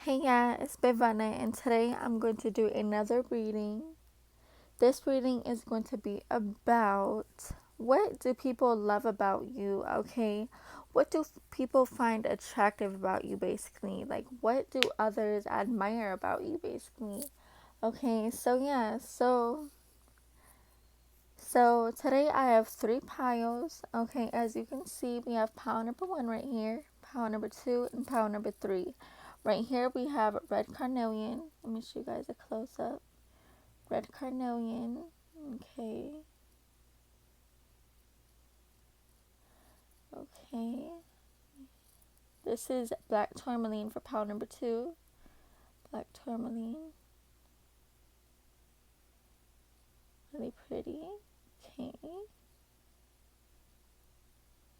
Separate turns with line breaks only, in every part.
Hey guys, it's Bivana, and today I'm going to do another reading. This reading is going to be about what do people love about you, okay? What do people find attractive about you, basically? Like, what do others admire about you, basically? Okay, so today I have three piles. Okay, as you can see, we have pile number one right here, pile number two, and pile number three. Right here we have red carnelian. Let me show you guys a close up. Red carnelian. Okay. Okay. This is black tourmaline for pile number two. Black tourmaline. Really pretty. Okay.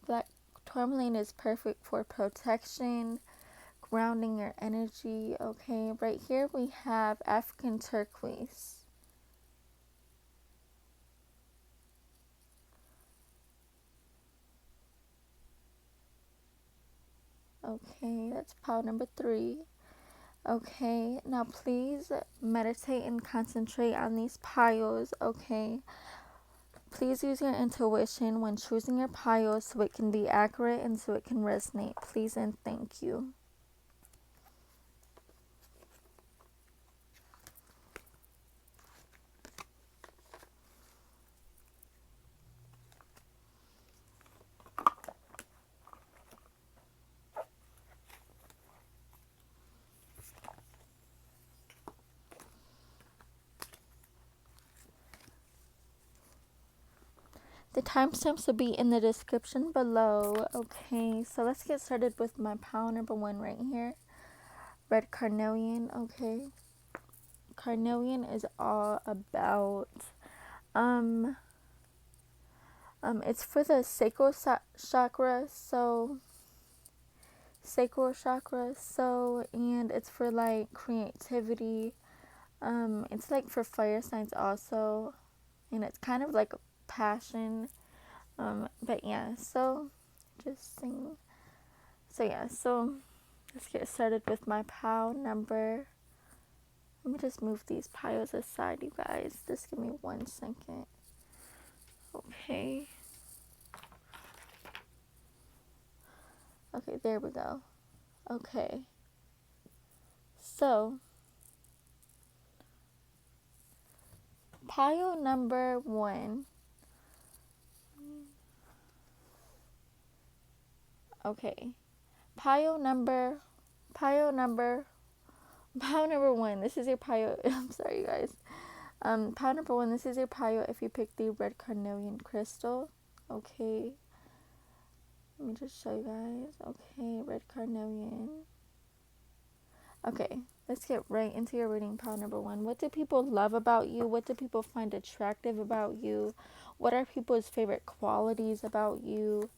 Black tourmaline is perfect for protection, grounding your energy. Okay, right here we have African turquoise. Okay, that's pile number three. Okay, now please meditate and concentrate on these piles. Okay, please use your intuition when choosing your piles so it can be accurate and so it can resonate. Please and thank you. The timestamps will be in the description below. Okay, so let's get started with my pile number one right here. Red carnelian. Okay, carnelian is all about um it's for the sacral chakra, and it's for like creativity. It's like for fire signs also, and it's kind of like a passion. But yeah, so just sing. So let's get started with my pile number. Let me just move these piles aside, you guys. Just give me 1 second. Okay. Okay, there we go. Okay. So, pile number one. Okay. Pile number one. This is your pile. I'm sorry, you guys. Pile number one. This is your pile if you pick the red carnelian crystal. Okay. Let me just show you guys. Okay, red carnelian. Okay, let's get right into your reading, pile number one. What do people love about you? What do people find attractive about you? What are people's favorite qualities about you?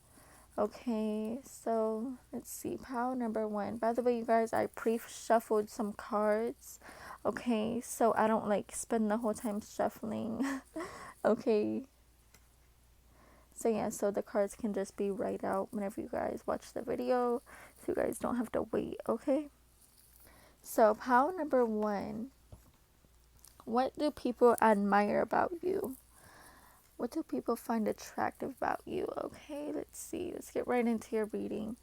Okay, so let's see. Pile number one. By the way, you guys, I pre-shuffled some cards. Okay, so I don't like spend the whole time shuffling. Okay. So yeah, so the cards can just be right out whenever you guys watch the video, so you guys don't have to wait. Okay. So pile number one. What do people admire about you? What do people find attractive about you? Okay, let's see. Let's get right into your reading.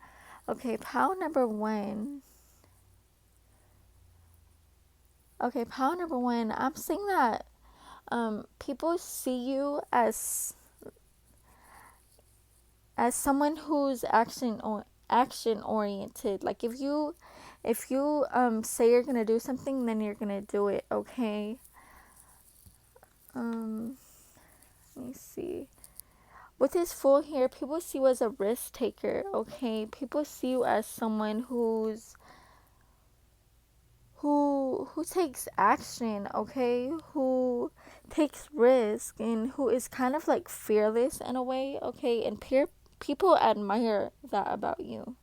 Okay, pile number one. Okay, pile number one. I'm seeing that people see you as someone who's action oriented. Like if you say you're gonna do something, then you're gonna do it. Okay. Let me see. With this full here, people see you as a risk taker. Okay, people see you as someone who takes action. Okay, who takes risk and who is kind of like fearless in a way. Okay, and people admire that about you.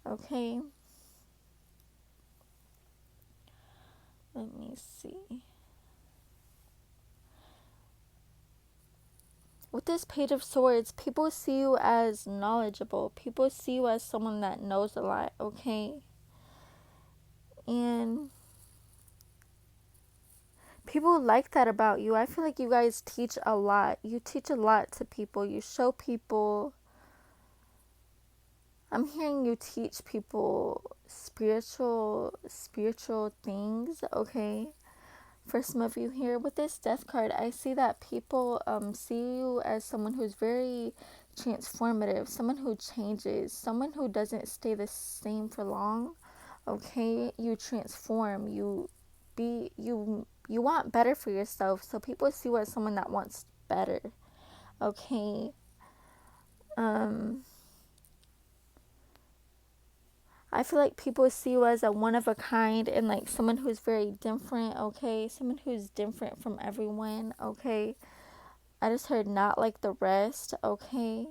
Okay. Let me see. With this Page of Swords, people see you as knowledgeable. People see you as someone that knows a lot, okay? people like that about you. I feel like you guys teach a lot. You teach a lot to people. You show people. I'm hearing you teach people spiritual things, okay? For some of you here with this death card, I see that people see you as someone who's very transformative, someone who changes, someone who doesn't stay the same for long. Okay, you transform, you want better for yourself, so people see you as someone that wants better. Okay. I feel like people see you as a one of a kind and like someone who's very different, okay? Someone who's different from everyone, okay? I just heard not like the rest, okay?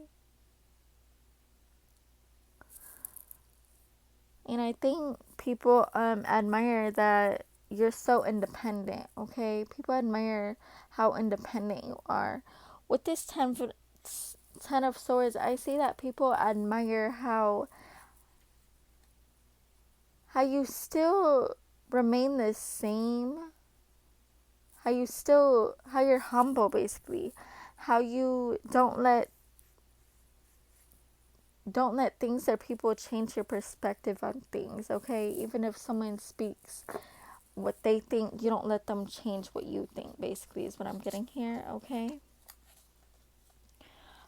And I think people admire that you're so independent, okay? People admire how independent you are. With this 10 of Swords, I see that people admire how you still remain the same, how you're humble, basically, how you don't let things or people change your perspective on things, okay? Even if someone speaks what they think, you don't let them change what you think, basically, is what I'm getting here, okay?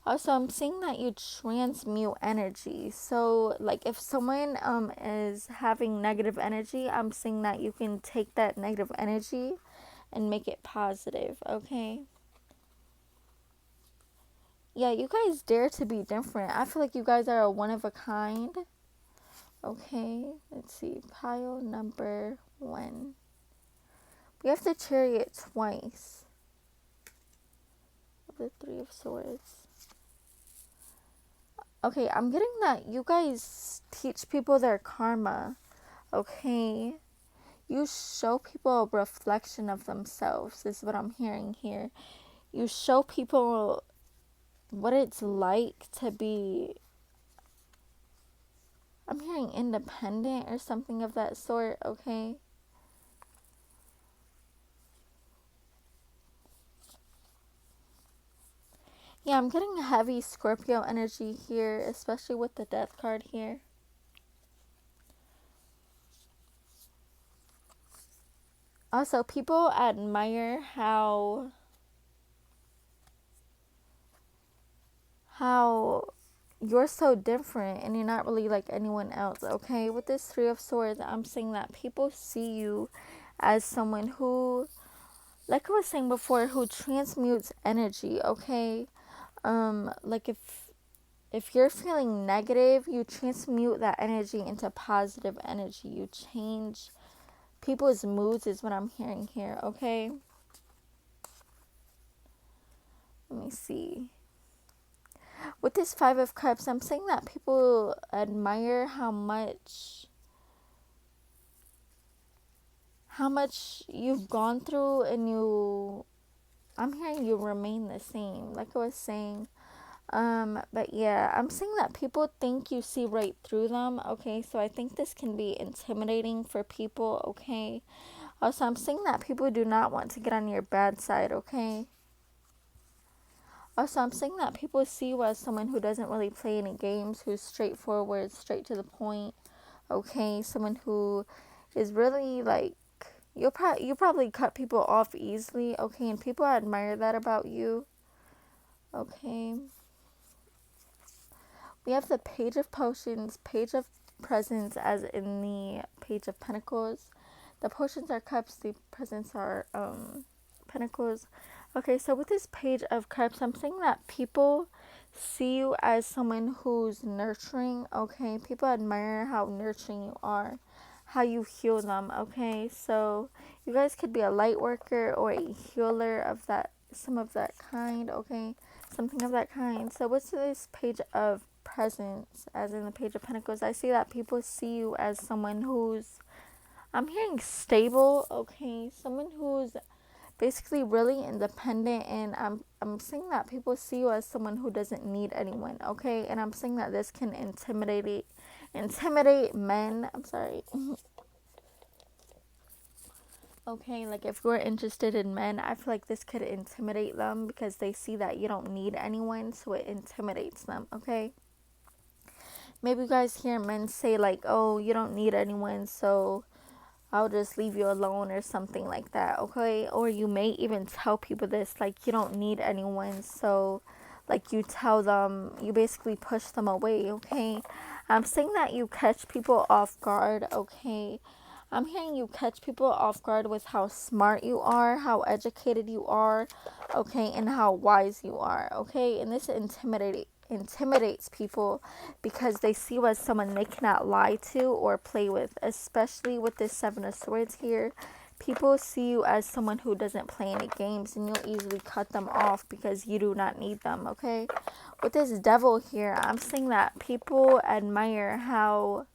Also, I'm seeing that you transmute energy. So, like, if someone is having negative energy, I'm seeing that you can take that negative energy and make it positive, okay? Yeah, you guys dare to be different. I feel like you guys are a one of a kind. Okay, let's see. Pile number 1. We have the Chariot twice. The 3 of Swords. Okay, I'm getting that you guys teach people their karma. Okay, you show people a reflection of themselves, is what I'm hearing here. You show people what it's like to be, I'm hearing independent or something of that sort, okay? Yeah, I'm getting heavy Scorpio energy here, especially with the Death card here. Also, people admire how you're so different and you're not really like anyone else, okay? With this 3 of Swords, I'm saying that people see you as someone who, like I was saying before, who transmutes energy, okay? Like if you're feeling negative, you transmute that energy into positive energy. You change people's moods, is what I'm hearing here, okay? Let me see. With this 5 of Cups, I'm saying that people admire how much you've gone through, and I'm hearing you remain the same, like I was saying. But yeah, I'm saying that people think you see right through them, okay? So I think this can be intimidating for people, okay? Also, I'm saying that people do not want to get on your bad side, okay? Also, I'm saying that people see you as someone who doesn't really play any games, who's straightforward, straight to the point, okay? Someone who is really like, you probably cut people off easily, okay? And people admire that about you, okay? We have the Page of Potions, Page of Presents, as in the Page of Pentacles. The potions are cups, the presents are pentacles. Okay, so with this Page of Cups, I'm saying that people see you as someone who's nurturing, okay? People admire how nurturing you are, how you heal them, okay? So you guys could be a light worker or a healer of that, some of that kind, okay? Something of that kind. So what's this Page of Presents, as in the Page of Pentacles? I see that people see you as someone who's, I'm hearing stable, okay? Someone who's basically really independent, and I'm saying that people see you as someone who doesn't need anyone, okay? And I'm saying that this can intimidate men. I'm sorry. Okay, like if you're interested in men, I feel like this could intimidate them because they see that you don't need anyone, so it intimidates them, okay? Maybe you guys hear men say, like, oh, you don't need anyone, so I'll just leave you alone or something like that, okay? Or you may even tell people this, like, you don't need anyone, so, like, you tell them, you basically push them away, okay? I'm saying that you catch people off guard, okay? I'm hearing you catch people off guard with how smart you are, how educated you are, okay, and how wise you are, okay? And this intimidates people because they see you as someone they cannot lie to or play with, especially with this Seven of Swords here. People see you as someone who doesn't play any games, and you'll easily cut them off because you do not need them, okay? With this Devil here, I'm saying that people admire how,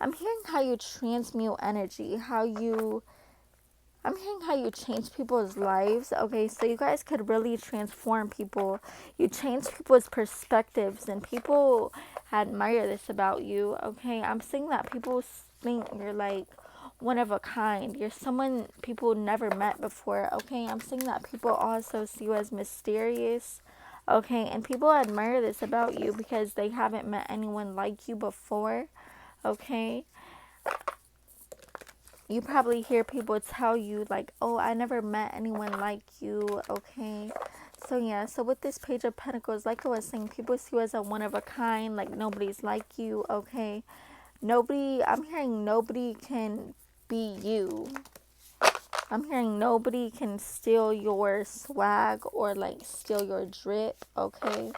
I'm hearing how you transmute energy, I'm hearing how you change people's lives. Okay, so you guys could really transform people. You change people's perspectives, and people admire this about you. Okay, I'm saying that people think you're like one of a kind. You're someone people never met before. Okay, I'm saying that people also see you as mysterious. Okay, and people admire this about you because they haven't met anyone like you before. Okay, you probably hear people tell you like, oh, I never met anyone like you, okay? So yeah, so with this Page of Pentacles, like I was saying, people see you as a one of a kind, like nobody's like you, okay? I'm hearing nobody can be you. I'm hearing nobody can steal your swag or like steal your drip, okay?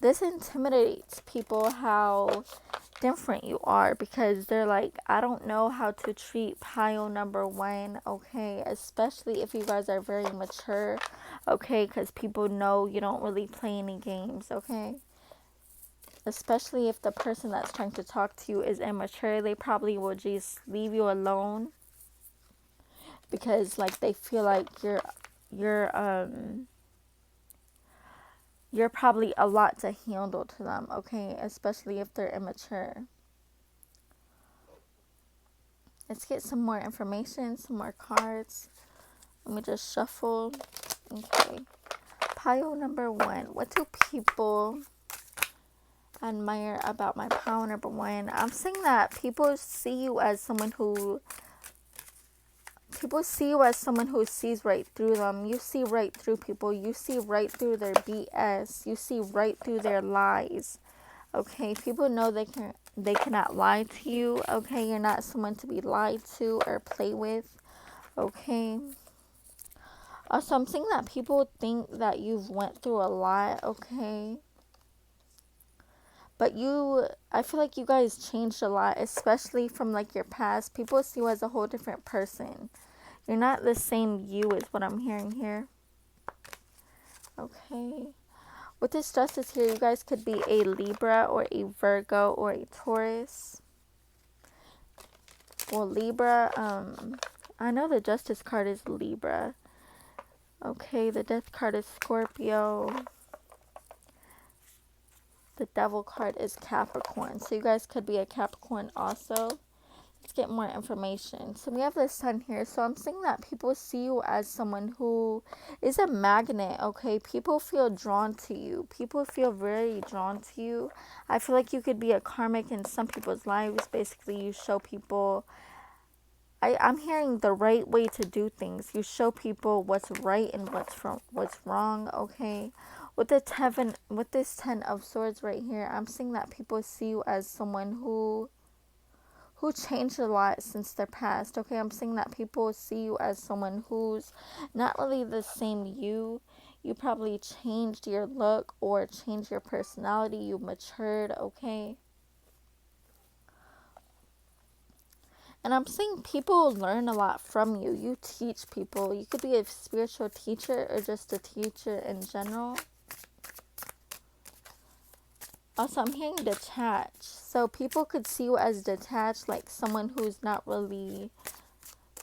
This intimidates people how different you are because they're like, I don't know how to treat pile number one, okay? Especially if you guys are very mature, okay? Because people know you don't really play any games, okay? Especially if the person that's trying to talk to you is immature, they probably will just leave you alone because like they feel like you're you're probably a lot to handle to them, okay? Especially if they're immature. Let's get some more information, some more cards. Let me just shuffle. Okay. Pile number one. What do people admire about my pile number one? I'm saying that people see you as someone who sees right through them. You see right through people. You see right through their BS. You see right through their lies. Okay, people know they cannot lie to you. Okay, you're not someone to be lied to or play with. Okay. Also, I'm saying that people think that you've went through a lot. Okay. But I feel like you guys changed a lot, especially from like your past. People see you as a whole different person. You're not the same you is what I'm hearing here. Okay. With this Justice here, you guys could be a Libra or a Virgo or a Taurus. Well, Libra, I know the Justice card is Libra. Okay, the Death card is Scorpio. The Devil card is Capricorn. So you guys could be a Capricorn also. Let's get more information. So we have the Sun here. So I'm saying that people see you as someone who is a magnet, okay? People feel drawn to you. People feel very drawn to you. I feel like you could be a karmic in some people's lives. Basically, you show people, I'm hearing the right way to do things. You show people what's right and what's wrong, okay? With this 10 of Swords right here, I'm seeing that people see you as someone who changed a lot since their past. Okay, I'm saying that people see you as someone who's not really the same you. You probably changed your look or changed your personality. You matured, okay? And I'm saying people learn a lot from you. You teach people. You could be a spiritual teacher or just a teacher in general. Also, I'm hearing detached. So people could see you as detached, like someone who's not really...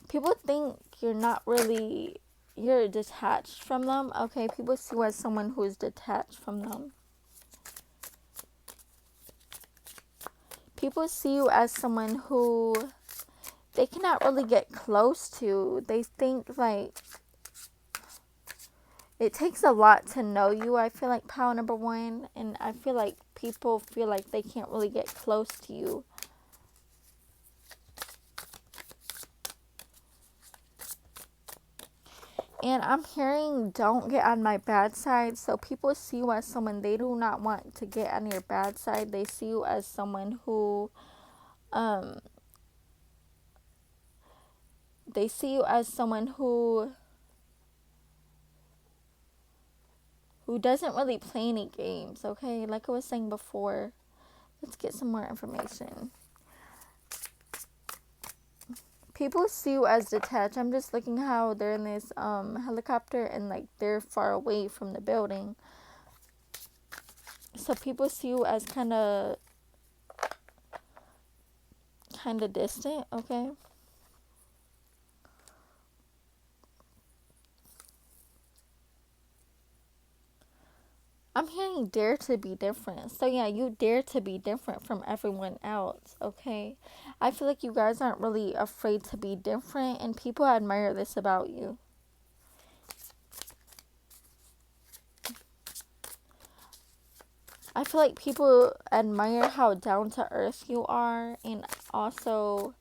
People think you're detached from them. Okay, people see you as someone who's detached from them. People see you as someone who they cannot really get close to. They think like it takes a lot to know you. I feel like pile number one, and I feel like people feel like they can't really get close to you. And I'm hearing don't get on my bad side. So people see you as someone they do not want to get on your bad side. They see you as someone who they see you as someone who doesn't really play any games, okay? Like I was saying before, let's get some more information. People see you as detached. I'm just looking how they're in this helicopter and like they're far away from the building. So people see you as kind of distant, okay? I'm hearing dare to be different. So yeah, you dare to be different from everyone else, okay? I feel like you guys aren't really afraid to be different, and people admire this about you. I feel like people admire how down to earth you are, and also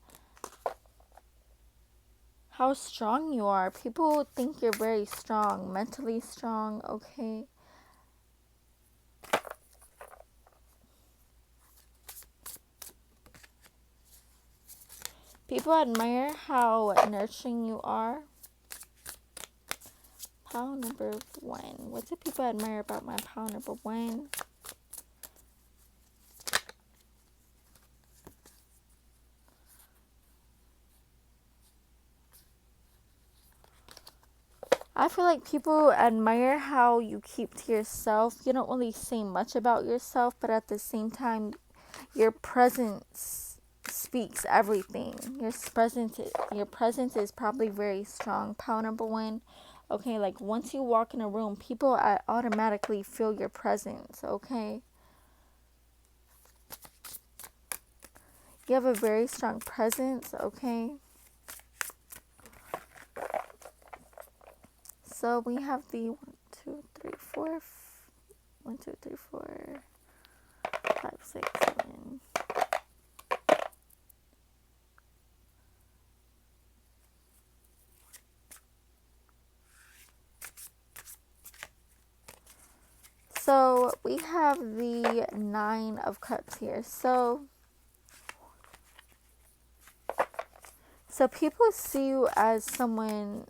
how strong you are. People think you're very strong, mentally strong, okay? People admire how nurturing you are. Pile number one. What do people admire about my pile number one? I feel like people admire how you keep to yourself. You don't really say much about yourself, but at the same time, your presence speaks everything. Your presence is probably very strong. Pile number one. Okay, like once you walk in a room, people automatically feel your presence, okay? You have a very strong presence, okay? So we have the 1, 2, 3, 4, 1, 2, 3, 4, 5, 6, 7. So we have the 9 of Cups here. So people see you as someone.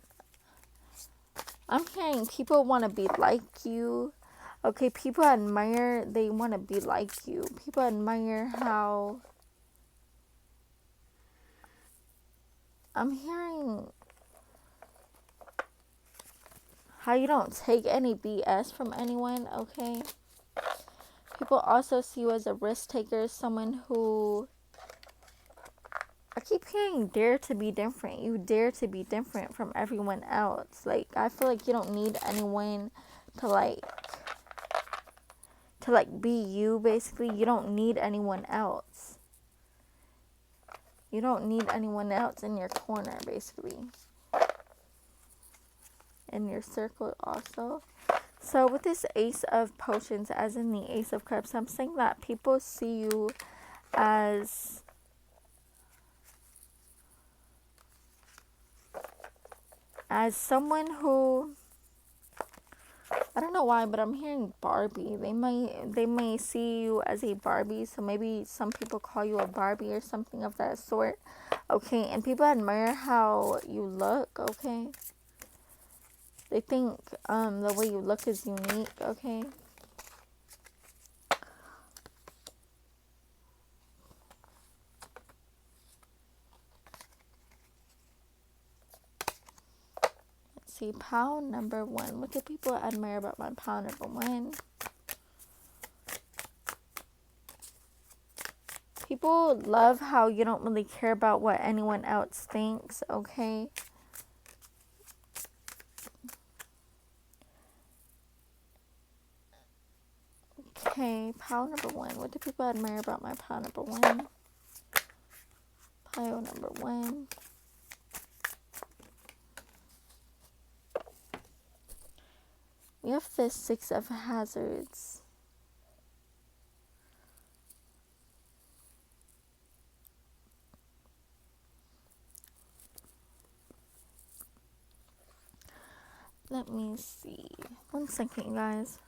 I'm hearing people want to be like you. Okay, people admire, they want to be like you. People admire how, I'm hearing how you don't take any BS from anyone, okay? People also see you as a risk taker, someone who, I keep hearing dare to be different. You dare to be different from everyone else. Like, I feel like you don't need anyone to be you, basically. You don't need anyone else. You don't need anyone else in your corner, basically. In your circle also. So with this Ace of Potions, as in the Ace of Cups, I'm saying that people see you as someone who, I don't know why, but I'm hearing Barbie. They may see you as a Barbie, so maybe some people call you a Barbie or something of that sort. Okay, and people admire how you look, okay? They think the way you look is unique, okay? Let's see, pile number one. What do people admire about my pile number one? People love how you don't really care about what anyone else thinks, okay? Okay, pile number one. What do people admire about my pile number one? Pile Pile number 1. We have the 6 of Hazards. Let me see. 1 second, guys.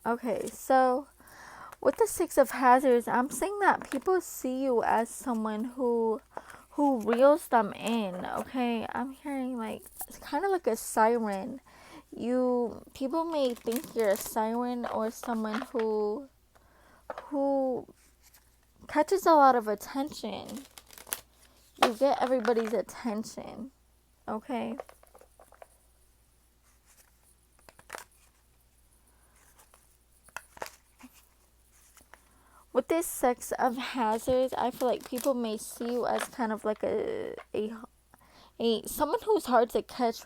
Okay, so with the 6 of Hazards, I'm saying that people see you as someone who reels them in, okay? I'm hearing like it's kind of like a siren. People may think you're a siren or someone who catches a lot of attention. You get everybody's attention, okay? With this 6 of Hazards, I feel like people may see you as kind of like a someone who's hard to catch,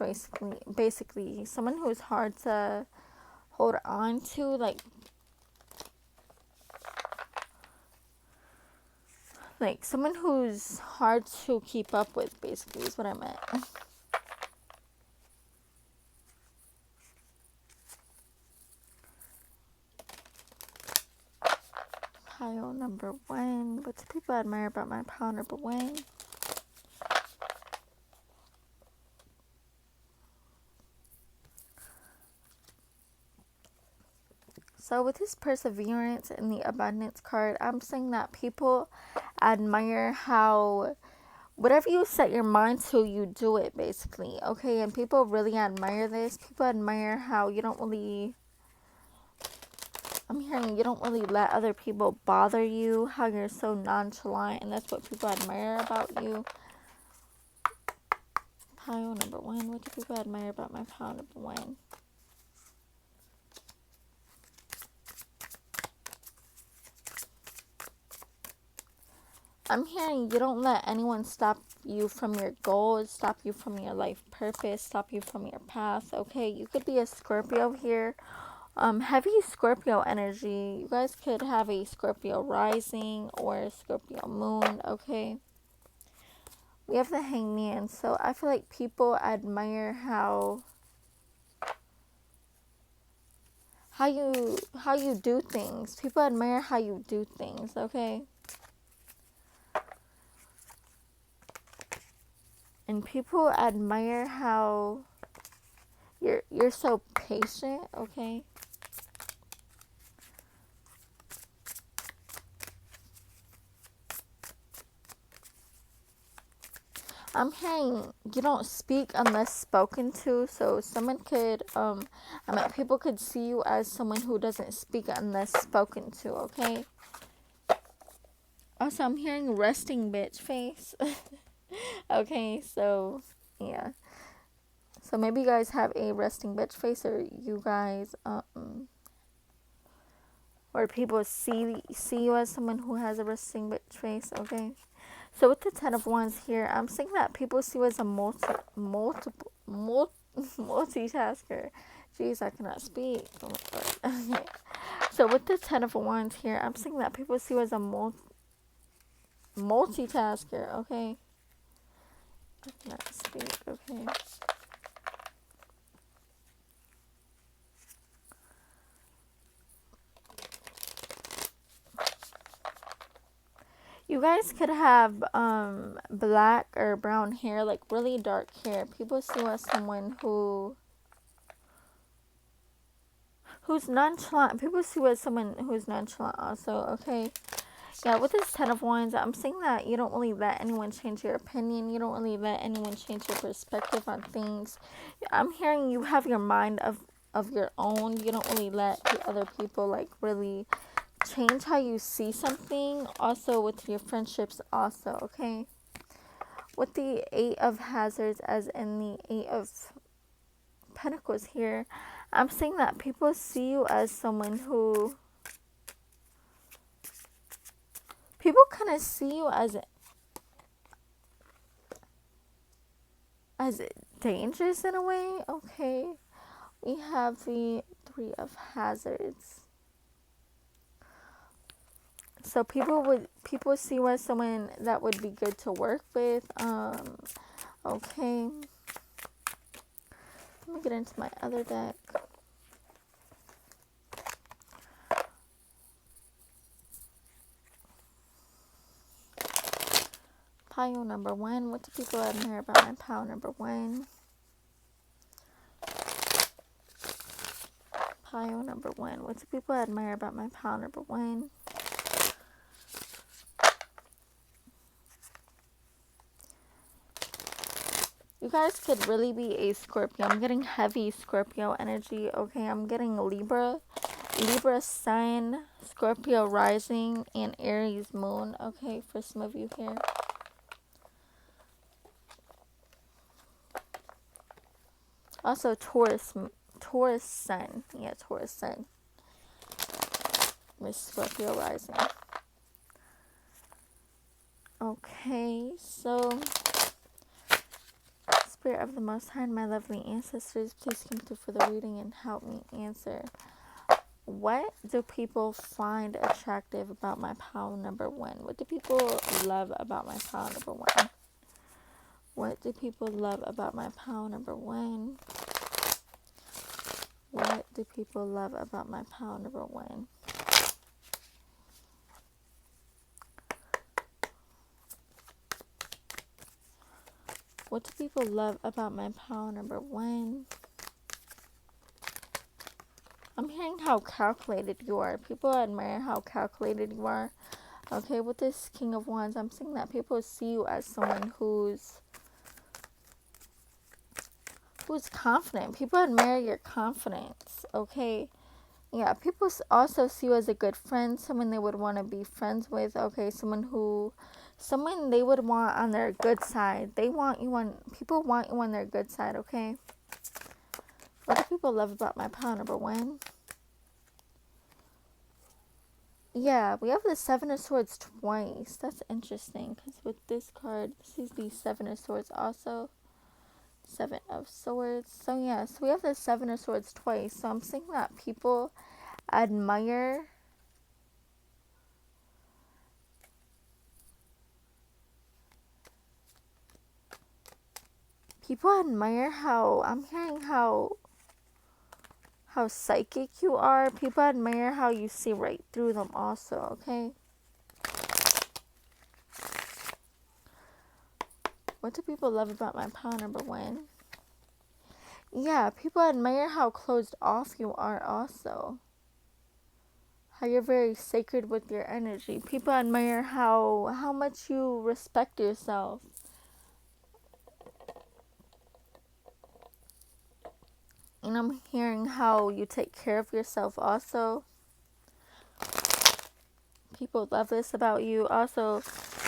basically someone who's hard to hold on to, like someone who's hard to keep up with, basically is what I meant. Pile number 1. What do people admire about my pile number 1? So with this perseverance in the abundance card, I'm saying that people admire how whatever you set your mind to, you do it, basically, okay? And people really admire this. People admire how you don't really, I'm hearing you don't really let other people bother you, how you're so nonchalant, and that's what people admire about you. Pile number 1. What do people admire about my pile number 1? I'm hearing you don't let anyone stop you from your goals, stop you from your life purpose, stop you from your path, okay? You could be a Scorpio here. Heavy Scorpio energy. You guys could have a Scorpio rising or a Scorpio moon, okay? We have the Hangman. So I feel like people admire how you do things. People admire how you do things, okay? And people admire how you're so patient, okay? I'm hearing you don't speak unless spoken to, so someone could, people could see you as someone who doesn't speak unless spoken to, okay? Also, I'm hearing resting bitch face. Okay, so, yeah. So maybe you guys have a resting bitch face, or you guys, or people see you as someone who has a resting bitch face, okay? So with the 10 of Wands here, I'm saying that people see you as a multitasker. Jeez, I cannot speak. Okay. So with the 10 of Wands here, I'm saying that people see you as a multitasker, okay? I cannot speak, okay? You guys could have black or brown hair, like really dark hair. People see you as someone who's nonchalant. People see you as someone who's nonchalant also, okay? Yeah, with this 10 of Wands, I'm saying that you don't really let anyone change your opinion. You don't really let anyone change your perspective on things. I'm hearing you have your mind of your own. You don't really let other people, like, really change how you see something. Also with your friendships also, okay? With the 8 of Hazards, as in the 8 of Pentacles here, I'm saying that people see you as someone who, people kind of see you as dangerous in a way, okay? We have the 3 of Hazards. So people see you as someone that would be good to work with. Okay. Let me get into my other deck. Pile number one. What do people admire about my pile number one? Pile number one. What do people admire about my pile number one? You guys could really be a Scorpio. I'm getting heavy Scorpio energy. Okay, I'm getting Libra Sun, Scorpio rising, and Aries moon. Okay, for some of you here. Also Taurus Sun. Yeah, Taurus Sun. With Scorpio rising. Okay, so Spirit of the Most High and my lovely ancestors, please come through for the reading and help me answer. What do people find attractive about my pile number one? What do people love about my pile number one? What do people love about my pile number one? What do people love about my pile number one? What do people love about my pile number one? I'm hearing how calculated you are. People admire how calculated you are. Okay, with this King of Wands, I'm seeing that people see you as someone who's confident. People admire your confidence. Okay, yeah, people also see you as a good friend, someone they would want to be friends with. Okay, someone they would want on their good side. People want you on their good side. Okay, what do people love about my pile number one? Yeah, we have the Seven of Swords twice. That's interesting, because with this card, this is the Seven of Swords also. Seven of Swords. So yeah, so we have the Seven of Swords twice. So I'm saying that people admire how, I'm hearing how psychic you are. People admire how you see right through them also, okay? What do people love about my pile number one? Yeah, people admire how closed off you are also. How you're very sacred with your energy. People admire how much you respect yourself. And I'm hearing how you take care of yourself also. People love this about you. Also,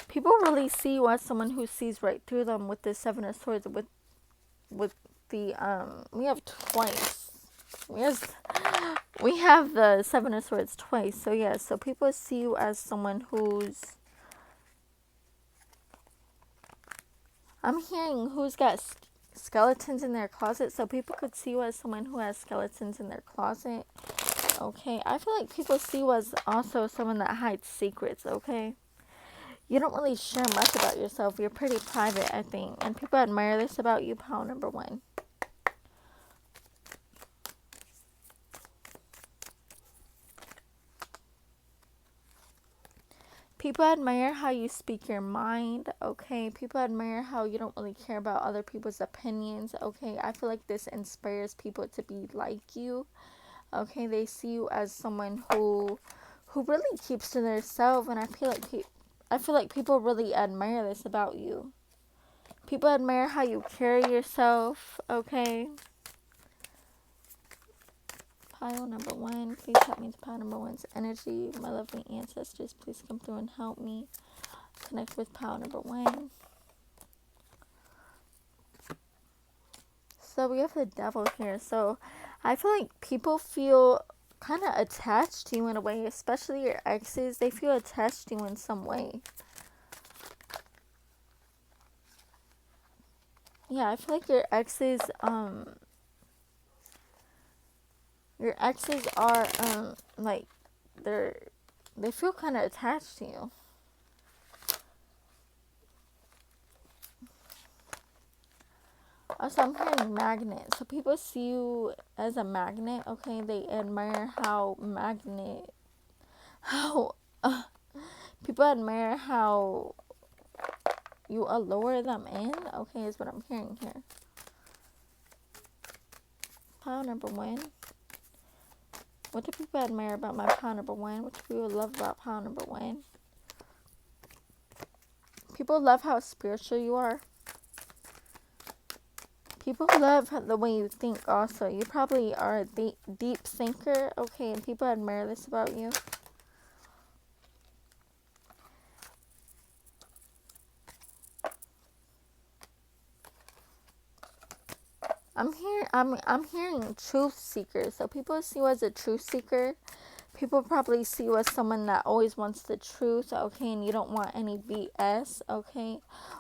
people really see you as someone who sees right through them with the Seven of Swords. With the we have twice. We have the Seven of Swords twice. So yeah, so people see you as someone who's, I'm hearing who's got skeletons in their closet. So people could see you as someone who has skeletons in their closet. Okay, I feel like people see you as also someone that hides secrets. Okay, you don't really share much about yourself. You're pretty private, I think, and people admire this about you. Pile number one. People admire how you speak your mind, okay? People admire how you don't really care about other people's opinions, okay? I feel like this inspires people to be like you, okay? They see you as someone who really keeps to themselves, and I feel like people really admire this about you. People admire how you carry yourself, okay? Pile number one, please help me to pile number one's energy. My lovely ancestors, please come through and help me connect with pile number one. So we have the Devil here. So I feel like people feel kind of attached to you in a way, especially your exes. They feel attached to you in some way. Yeah, I feel like your exes are like, they're they feel kind of attached to you. Also, I'm hearing magnet. So people see you as a magnet, okay? They admire how, people admire how you allure them in, okay, is what I'm hearing here. Pile number one. What do people admire about my pile number one? What do people love about pile number one? People love how spiritual you are. People love the way you think also. You probably are a deep thinker, okay, and people admire this about you. I'm hearing truth seeker. So people see you as a truth seeker. People probably see you as someone that always wants the truth, okay, and you don't want any BS, okay.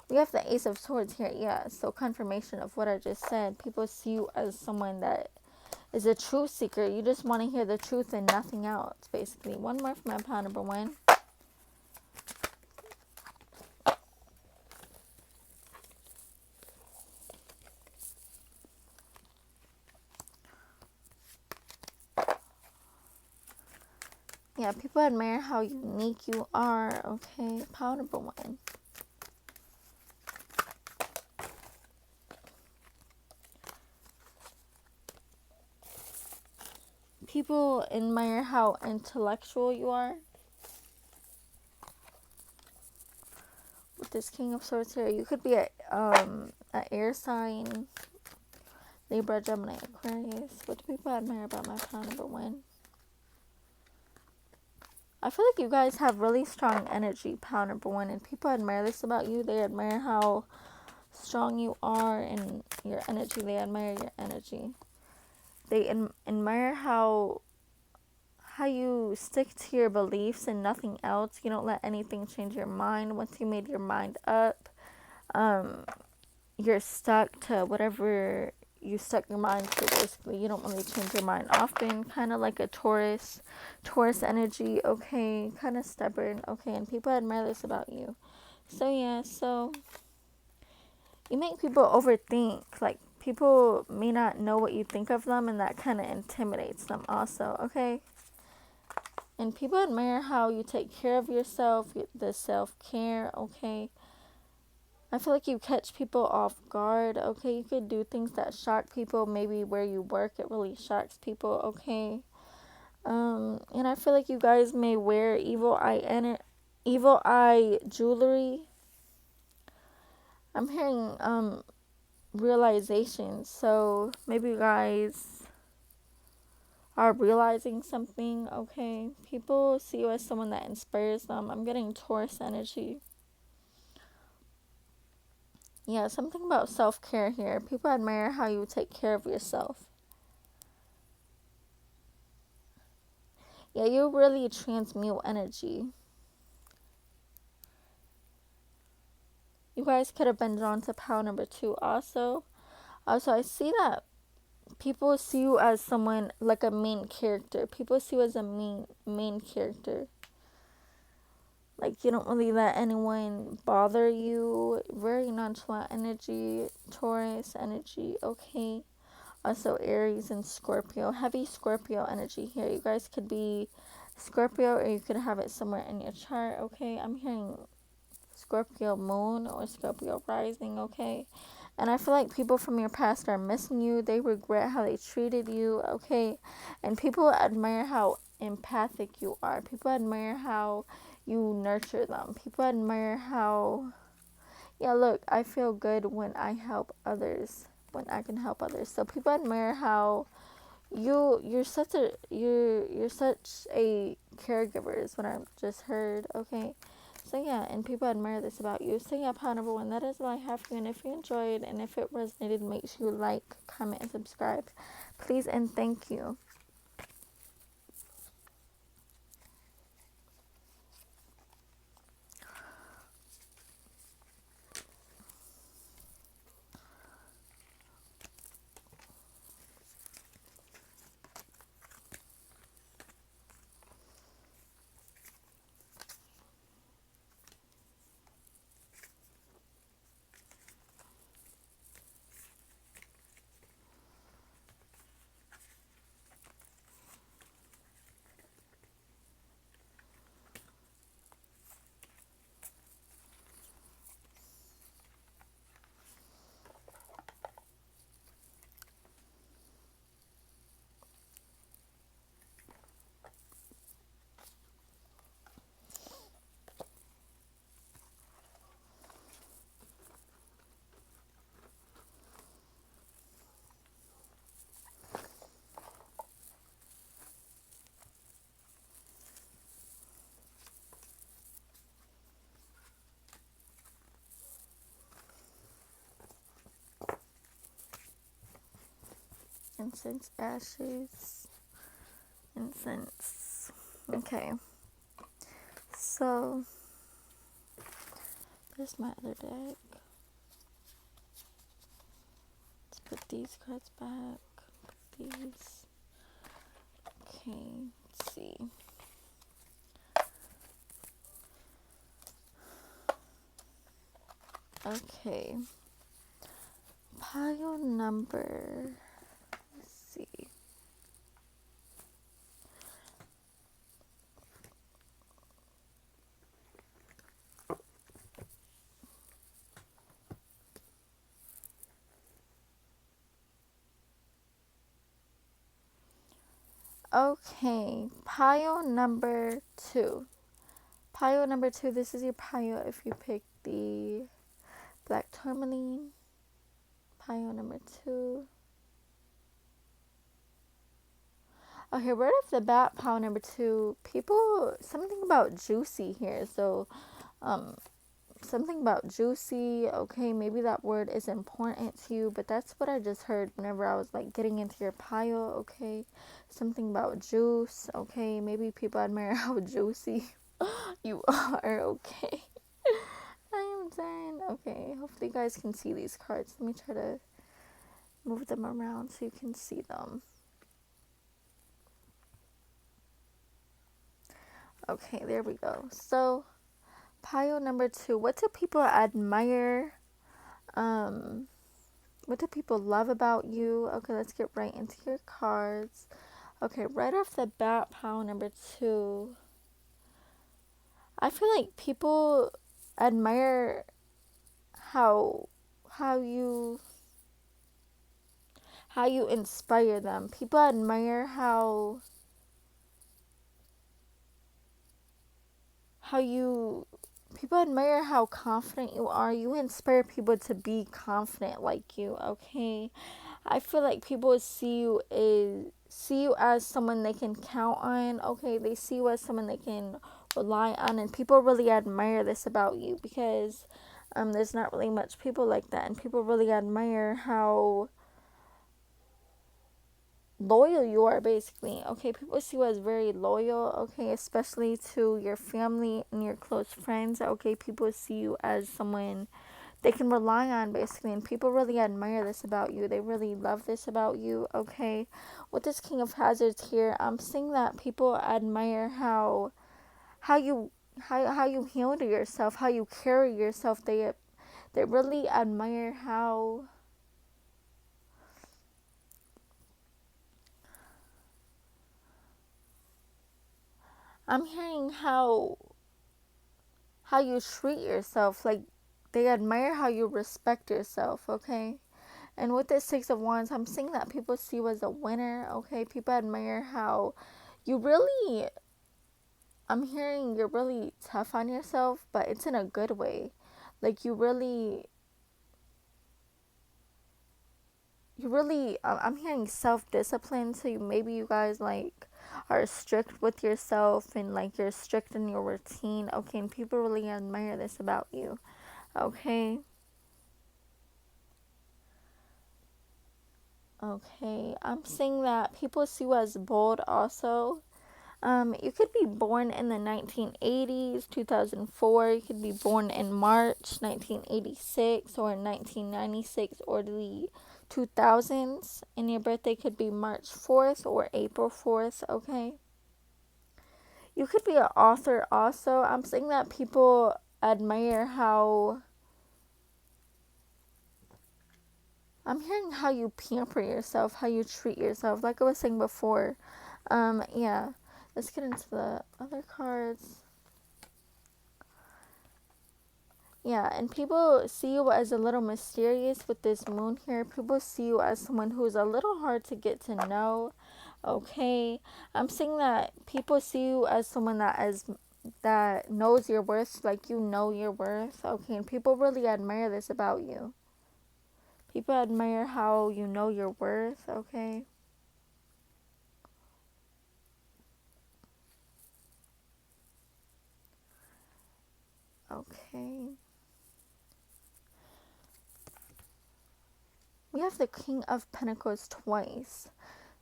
We have the Ace of Swords here, yeah, so confirmation of what I just said. People see you as someone that is a truth seeker. You just want to hear the truth and nothing else, basically. One more for my pile number one. Yeah, people admire how unique you are, okay. Pile number one. People admire how intellectual you are. With this King of Swords here, you could be a air sign, Libra, Gemini, Aquarius. What do people admire about my pile number one? I feel like you guys have really strong energy, pile number one, and people admire this about you. They admire how strong you are and your energy. They admire your energy. They admire how you stick to your beliefs and nothing else. You don't let anything change your mind. Once you made your mind up, you're stuck to whatever you stuck your mind to, basically. You don't really change your mind often. Kind of like a Taurus energy, okay? Kind of stubborn, okay? And people admire this about you. So, yeah, so you make people overthink. Like, people may not know what you think of them, and that kind of intimidates them also, okay? And people admire how you take care of yourself, the self-care, okay? I feel like you catch people off guard, okay? You could do things that shock people. Maybe where you work, it really shocks people, okay? And I feel like you guys may wear evil eye jewelry. I'm hearing, realization. So maybe you guys are realizing something, okay? People see you as someone that inspires them. I'm getting Taurus energy. Yeah, something about self-care here. People admire how you take care of yourself. Yeah, you really transmute energy. You guys could have been drawn to pile number two also. Also, I see that people see you as someone like a main character. People see you as a main character. Like, you don't really let anyone bother you. Very nonchalant energy. Taurus energy, okay. Also, Aries and Scorpio. Heavy Scorpio energy here. You guys could be Scorpio, or you could have it somewhere in your chart, okay? I'm hearing Scorpio moon or Scorpio rising, okay? And I feel like people from your past are missing you. They regret how they treated you, okay? And people admire how empathic you are. People admire how you nurture them. People admire how, yeah, look, I feel good when I help others, when I can help others. So people admire how you're such a caregiver is what I just heard, okay? So yeah, and people admire this about you. So yeah, pile number one, that is all I have for you. And if you enjoyed and if it resonated, make sure you like, comment, and subscribe. Please and thank you. Incense, ashes, incense. Okay. So, there's my other deck. Let's put these cards back. Put these. Okay, let's see. Okay. Pile number. Let's see. Okay, pile number 2. Pile number 2, this is your pile if you pick the black tourmaline. Pile number 2. Okay, right off the bat, pile number 2, people, something about juicy here. So, something about juicy. Okay, maybe that word is important to you, but that's what I just heard whenever I was like getting into your pile. Okay, something about juice. Okay, maybe people admire how juicy you are. Okay. I am done. Okay, hopefully you guys can see these cards. Let me try to move them around so you can see them. Okay, there we go. So, pile number 2. What do people admire? What do people love about you? Okay, let's get right into your cards. Okay, right off the bat, pile number 2. I feel like people admire how how you how you inspire them. People admire how you people admire how confident you are. You inspire people to be confident like you, okay? I feel like people see you as someone they can count on, okay? They see you as someone they can rely on, and people really admire this about you because there's not really much people like that, and people really admire how loyal you are, basically. Okay, people see you as very loyal, okay, especially to your family and your close friends. Okay, people see you as someone they can rely on, basically, and people really admire this about you. They really love this about you. Okay, with this King of Hazards here, I'm seeing that people admire how you how you handle yourself, how you carry yourself. They really admire how I'm hearing how you treat yourself. Like, they admire how you respect yourself, okay? And with this Six of Wands, I'm seeing that people see you as a winner, okay? People admire how you really, I'm hearing you're really tough on yourself, but it's in a good way. Like, I'm hearing self-discipline, so maybe you guys, like, are strict with yourself and, like, you're strict in your routine, okay? And people really admire this about you, okay? Okay, I'm seeing that people see you as bold also. You could be born in the 1980s, 2004. You could be born in March 1986 or 1996 or the 2000s. And your birthday could be March 4th or April 4th, okay? You could be an author also. I'm seeing that people admire how I'm hearing how you pamper yourself, how you treat yourself, like I was saying before. Yeah. Let's get into the other cards. Yeah, and people see you as a little mysterious with this moon here. People see you as someone who's a little hard to get to know. Okay. I'm seeing that people see you as someone that knows your worth, like you know your worth. Okay, and people really admire this about you. People admire how you know your worth, okay? Okay. we have the King of Pentacles twice.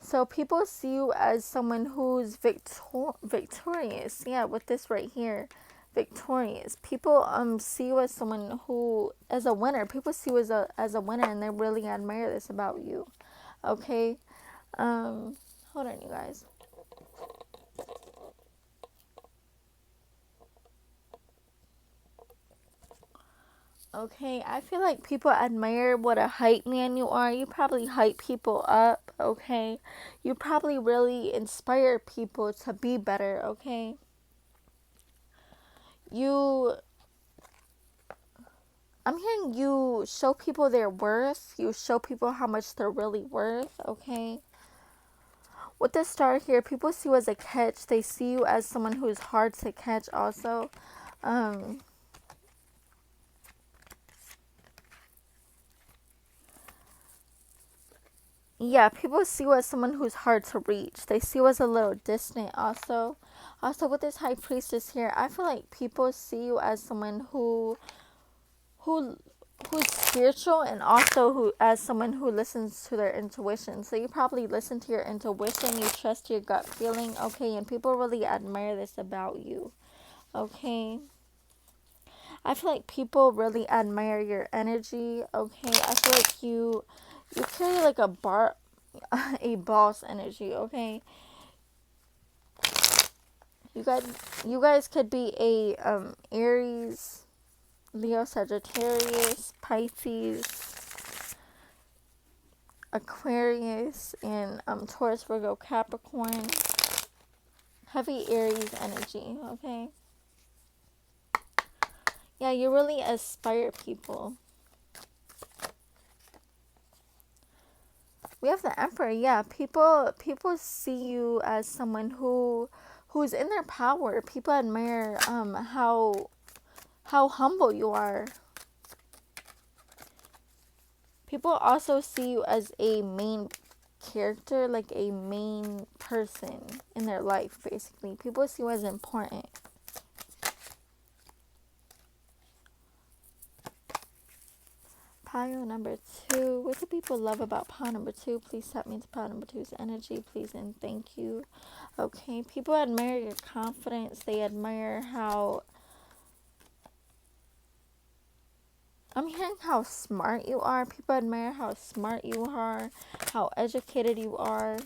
So people see you as someone who's victorious. Yeah, with this right here, victorious. People see you as someone who, as a winner. People see you as a winner, and they really admire this about you. Okay, hold on, you guys. Okay, I feel like people admire what a hype man you are. You probably hype people up, okay? You probably really inspire people to be better, okay? I'm hearing you show people their worth. You show people how much they're really worth, okay? With the star here, people see you as a catch. They see you as someone who's hard to catch also. Yeah, people see you as someone who's hard to reach. They see you as a little distant also. Also, with this high priestess here, I feel like people see you as someone who who's spiritual, and also who as someone who listens to their intuition. So you probably listen to your intuition, you trust your gut feeling, okay, and people really admire this about you. Okay. I feel like people really admire your energy, okay? I feel like you carry like a boss energy, okay? You guys could be a Aries, Leo, Sagittarius, Pisces, Aquarius, and Taurus, Virgo, Capricorn. Heavy Aries energy, okay? Yeah, you really aspire people. We have the Emperor. Yeah, people see you as someone who's in their power. People admire how humble you are. People also see you as a main character, like a main person in their life, basically. People see you as important. Pile number 2. What do people love about pile number 2? Please tap me into pile number 2's energy, please, and thank you. Okay, people admire your confidence. They admire how... I'm hearing how smart you are. People admire how smart you are, how educated you are.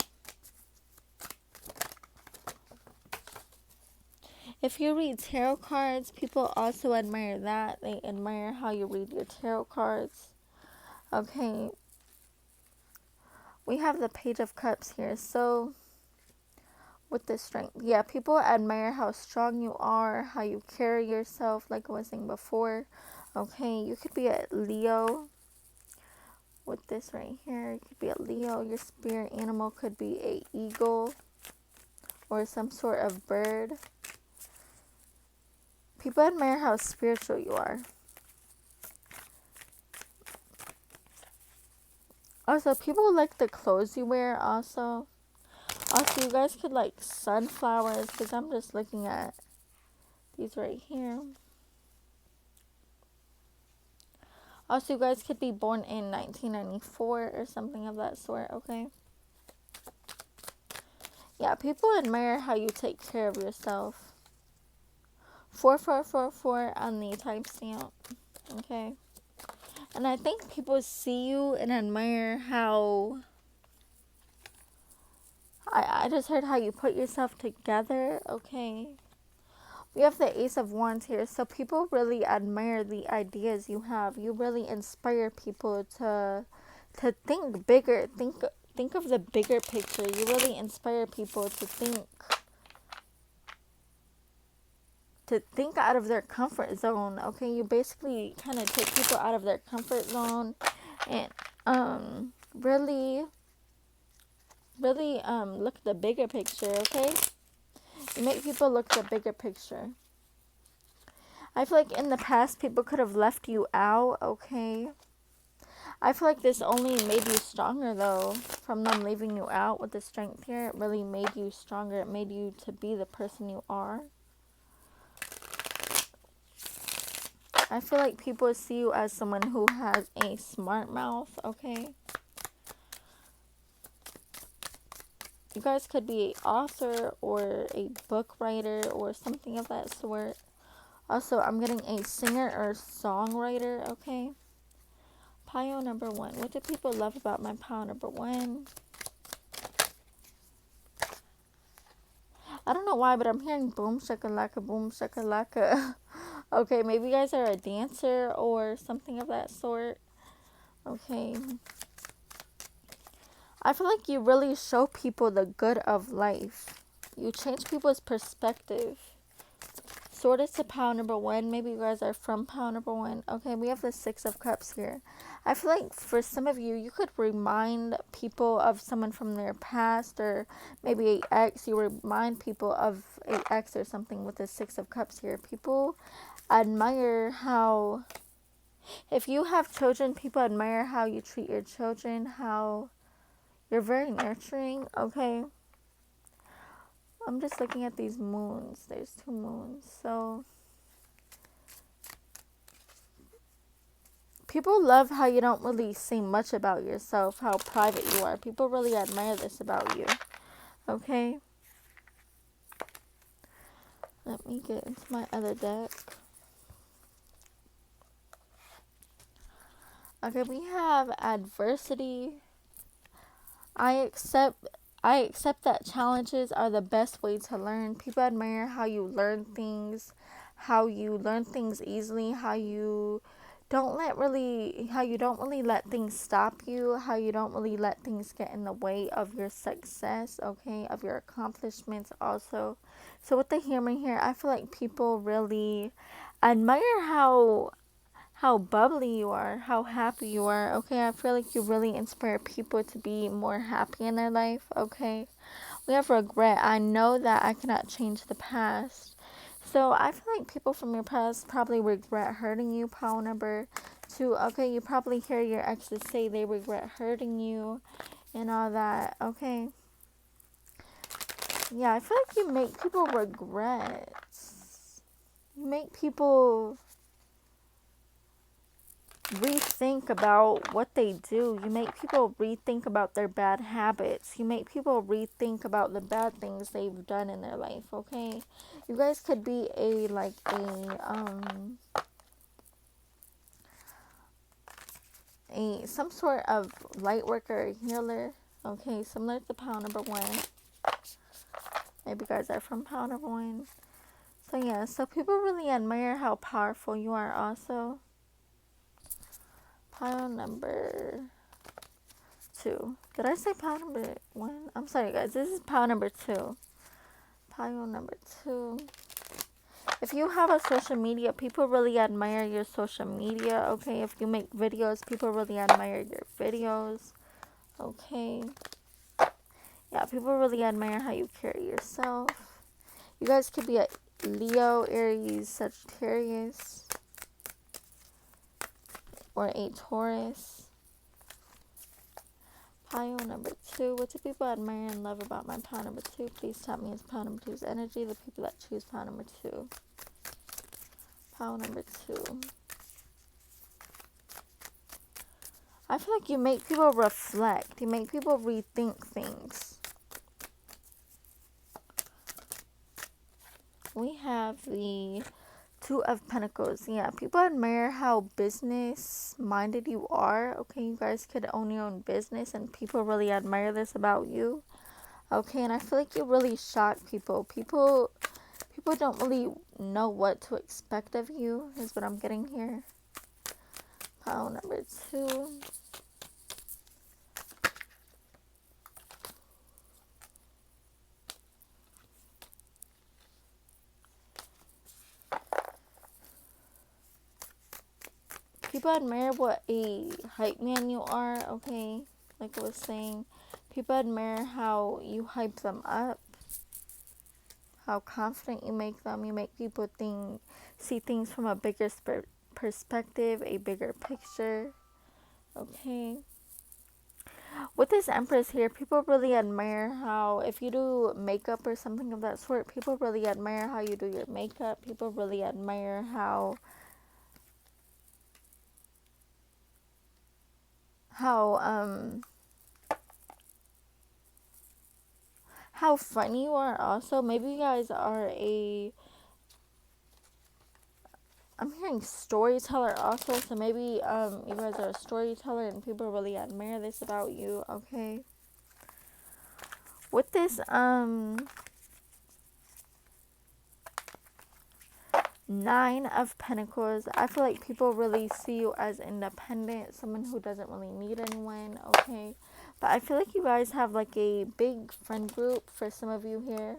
If you read tarot cards, people also admire that. They admire how you read your tarot cards. Okay. We have the Page of Cups here. So, with the strength. Yeah, people admire how strong you are, how you carry yourself, like I was saying before. Okay, you could be a Leo. With this right here, you could be a Leo. Your spirit animal could be a eagle or some sort of bird. People admire how spiritual you are. Also, people like the clothes you wear also. Also, you guys could like sunflowers, because I'm just looking at these right here. Also, you guys could be born in 1994 or something of that sort, okay? Yeah, people admire how you take care of yourself. 4444 on the timestamp, okay? And I think people see you and admire how... I just heard how you put yourself together, okay? We have the Ace of Wands here, so people really admire the ideas you have. You really inspire people to think bigger, think of the bigger picture. You really inspire people to think out of their comfort zone. Okay, you basically kind of take people out of their comfort zone, and really look at the bigger picture. Okay, you make people look at the bigger picture. I feel like in the past people could have left you out. Okay, I feel like this only made you stronger though, from them leaving you out. With the strength here, it really made you stronger. It made you to be the person you are. I feel like people see you as someone who has a smart mouth, okay? You guys could be an author or a book writer or something of that sort. Also, I'm getting a singer or songwriter, okay? Pile number one. What do people love about my pile number one? I don't know why, but I'm hearing boom shakalaka, boom shakalaka. Okay, maybe you guys are a dancer or something of that sort. Okay. I feel like you really show people the good of life. You change people's perspective. Sort of to pile number one. Maybe you guys are from pile number one. Okay, we have the Six of Cups here. I feel like for some of you, you could remind people of someone from their past, or maybe a ex. You remind people of a ex or something with the Six of Cups here. People admire how, if you have children, people admire how you treat your children, how you're very nurturing, okay? I'm just looking at these moons. There's two moons. So people love how you don't really say much about yourself, how private you are. People really admire this about you. Okay? Let me get into my other deck. Okay, we have adversity. I accept I accept that challenges are the best way to learn. People admire how you learn things easily, how you don't really let things stop you, how you don't really let things get in the way of your success, okay, of your accomplishments also. So with the hammer here, I feel like people really admire how bubbly you are, how happy you are, okay? I feel like you really inspire people to be more happy in their life, okay? We have regret. I know that I cannot change the past. So I feel like people from your past probably regret hurting you, pile number two. Okay, you probably hear your exes say they regret hurting you and all that, okay? Yeah, I feel like you make people regret. You make people rethink about what they do. You make people rethink about their bad habits. You make people rethink about the bad things they've done in their life, okay? You guys could be a some sort of light worker, healer, okay, similar to pile number one. Maybe you guys are from pile number one. So yeah, so people really admire how powerful you are also. Pile number two. Did I say pile number one? I'm sorry, guys. This is pile number two. Pile number two. If you have a social media, people really admire your social media. Okay, if you make videos, people really admire your videos. Okay. Yeah, people really admire how you carry yourself. You guys could be a Leo, Aries, Sagittarius, or a Taurus. Pile number two. What do people admire and love about my pile number two? Please tell me it's pile number two's energy. The people that choose pile number two. Pile number two. I feel like you make people reflect. You make people rethink things. We have the Two of Pentacles. Yeah, people admire how business minded you are. Okay, you guys could own your own business and people really admire this about you. Okay, and I feel like you really shock people. People don't really know what to expect of you, is what I'm getting here. Pile number two. People admire what a hype man you are, okay? Like I was saying, people admire how you hype them up, how confident you make them. You make people see things from a bigger perspective, a bigger picture, okay? With this Empress here, people really admire how, if you do makeup or something of that sort, people really admire how you do your makeup. People really admire how how funny you are also. Maybe you guys are I'm hearing storyteller also, so maybe you guys are a storyteller and people really admire this about you, okay? With this 9 of Pentacles, I feel like people really see you as independent, someone who doesn't really need anyone, okay? But I feel like you guys have like a big friend group for some of you here.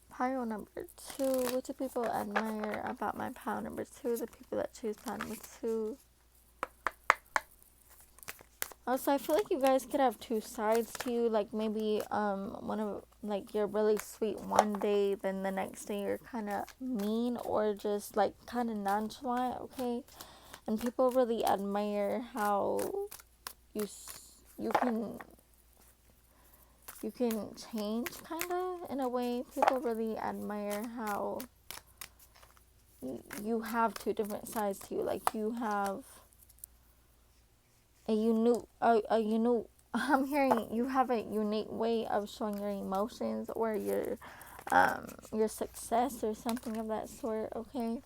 Pile number 2, what do people admire about my pile number 2? The people that choose pile number 2. Also, I feel like you guys could have two sides to you. Like maybe one of like you're really sweet one day, then the next day you're kind of mean or just like kind of nonchalant, okay? And people really admire how you you can you can change kind of in a way. People really admire how you have two different sides to you. Like you have a unique I'm hearing you have a unique way of showing your emotions or your success or something of that sort, okay?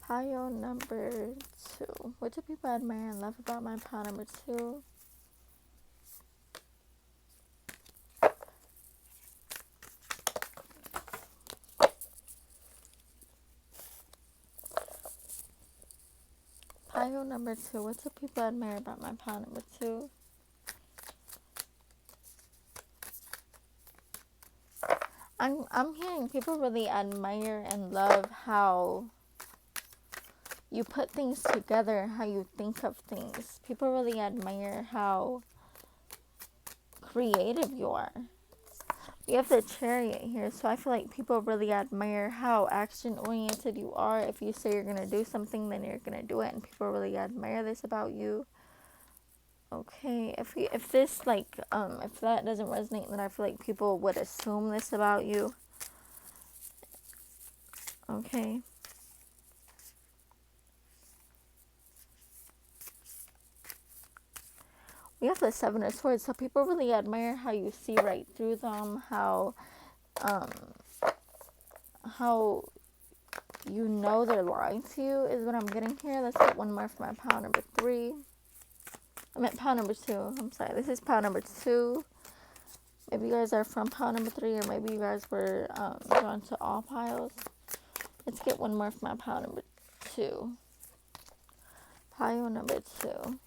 Pile number 2. What do people admire and love about my pile number 2? Pile number 2. What do people admire about my pile number 2? I'm hearing people really admire and love how you put things together, how you think of things. People really admire how creative you are. We have the Chariot here, so I feel like people really admire how action oriented you are. If you say you're gonna do something, then you're gonna do it, and people really admire this about you. Okay, if this like if that doesn't resonate, then I feel like people would assume this about you. Okay. We have the Seven of Swords, so people really admire how you see right through them, um how you know they're lying to you is what I'm getting here. Let's get one more for my pile number 3. I meant pile number 2. I'm sorry. This is pile number 2. Maybe you guys are from pile number 3, or maybe you guys were drawn to all piles. Let's get one more for my pile number 2. Pile number 2.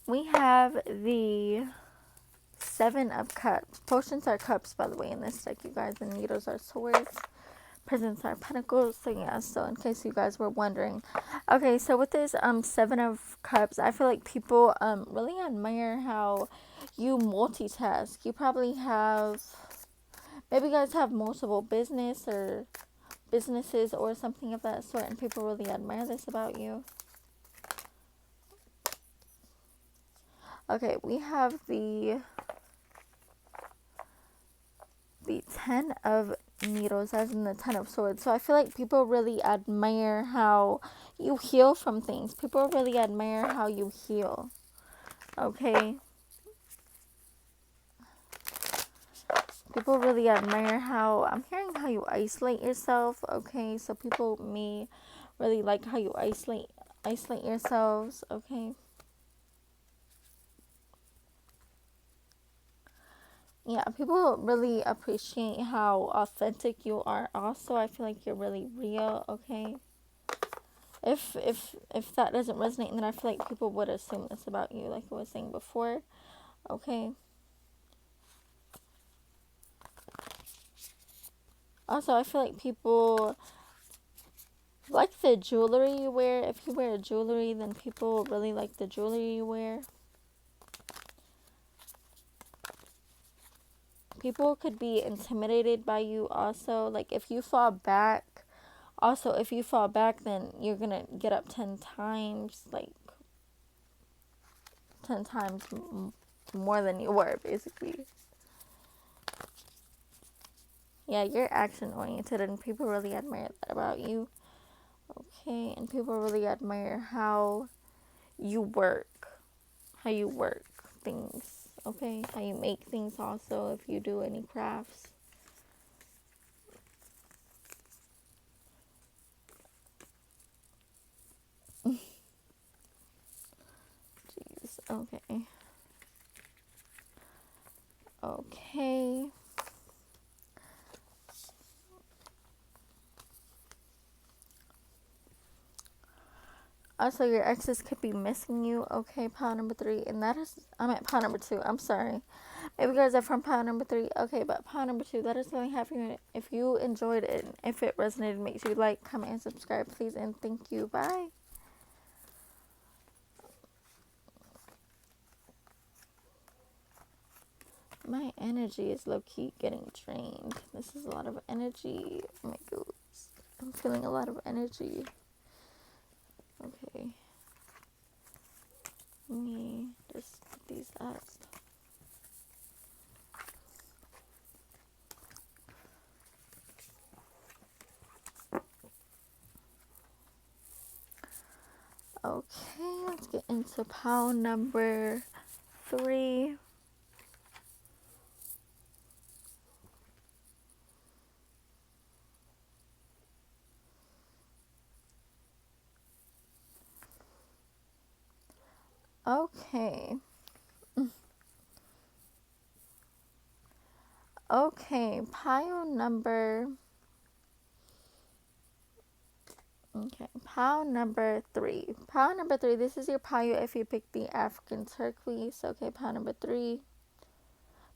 We have the 7 of Cups. Potions are cups, by the way, in this deck, you guys. And needles are swords. Presents are pentacles. So yeah, so in case you guys were wondering. Okay, so with this 7 of Cups, I feel like people really admire how you multitask. You probably have, maybe you guys have multiple businesses or something of that sort, and people really admire this about you. Okay, we have the 10 of Needles, as in the 10 of Swords. So I feel like people really admire how you heal from things. People really admire how you heal. Okay? People really admire how, I'm hearing how you isolate yourself. Okay? So people may really like how you isolate yourselves. Okay? Yeah, people really appreciate how authentic you are. Also, I feel like you're really real, okay? If that doesn't resonate, then I feel like people would assume this about you, like I was saying before, okay? Also, I feel like people like the jewelry you wear. If you wear jewelry, then people really like the jewelry you wear. People could be intimidated by you also. Like, if you fall back, then you're gonna get up 10 times, like 10 times more than you were, basically. Yeah, you're action oriented and people really admire that about you. Okay, and people really admire how you work. How you work things. Okay, how you make things also if you do any crafts. Jeez, okay. Okay. Also, your exes could be missing you. Okay, pile number 3. And that is, I'm at pile number 2. I'm sorry. Maybe you guys are from pile number 3. Okay, but pile number 2, that is really happening. If you enjoyed it, if it resonated, make sure you like, comment, and subscribe, please. And thank you. Bye. My energy is low-key getting drained. This is a lot of energy. Oh my goodness. I'm feeling a lot of energy. Okay. Let me just put these up. Okay, let's get into pile number 3. Okay. Okay, pile number. Okay, pile number 3. Pile number 3, this is your pile if you pick the African turquoise. Okay, pile number 3.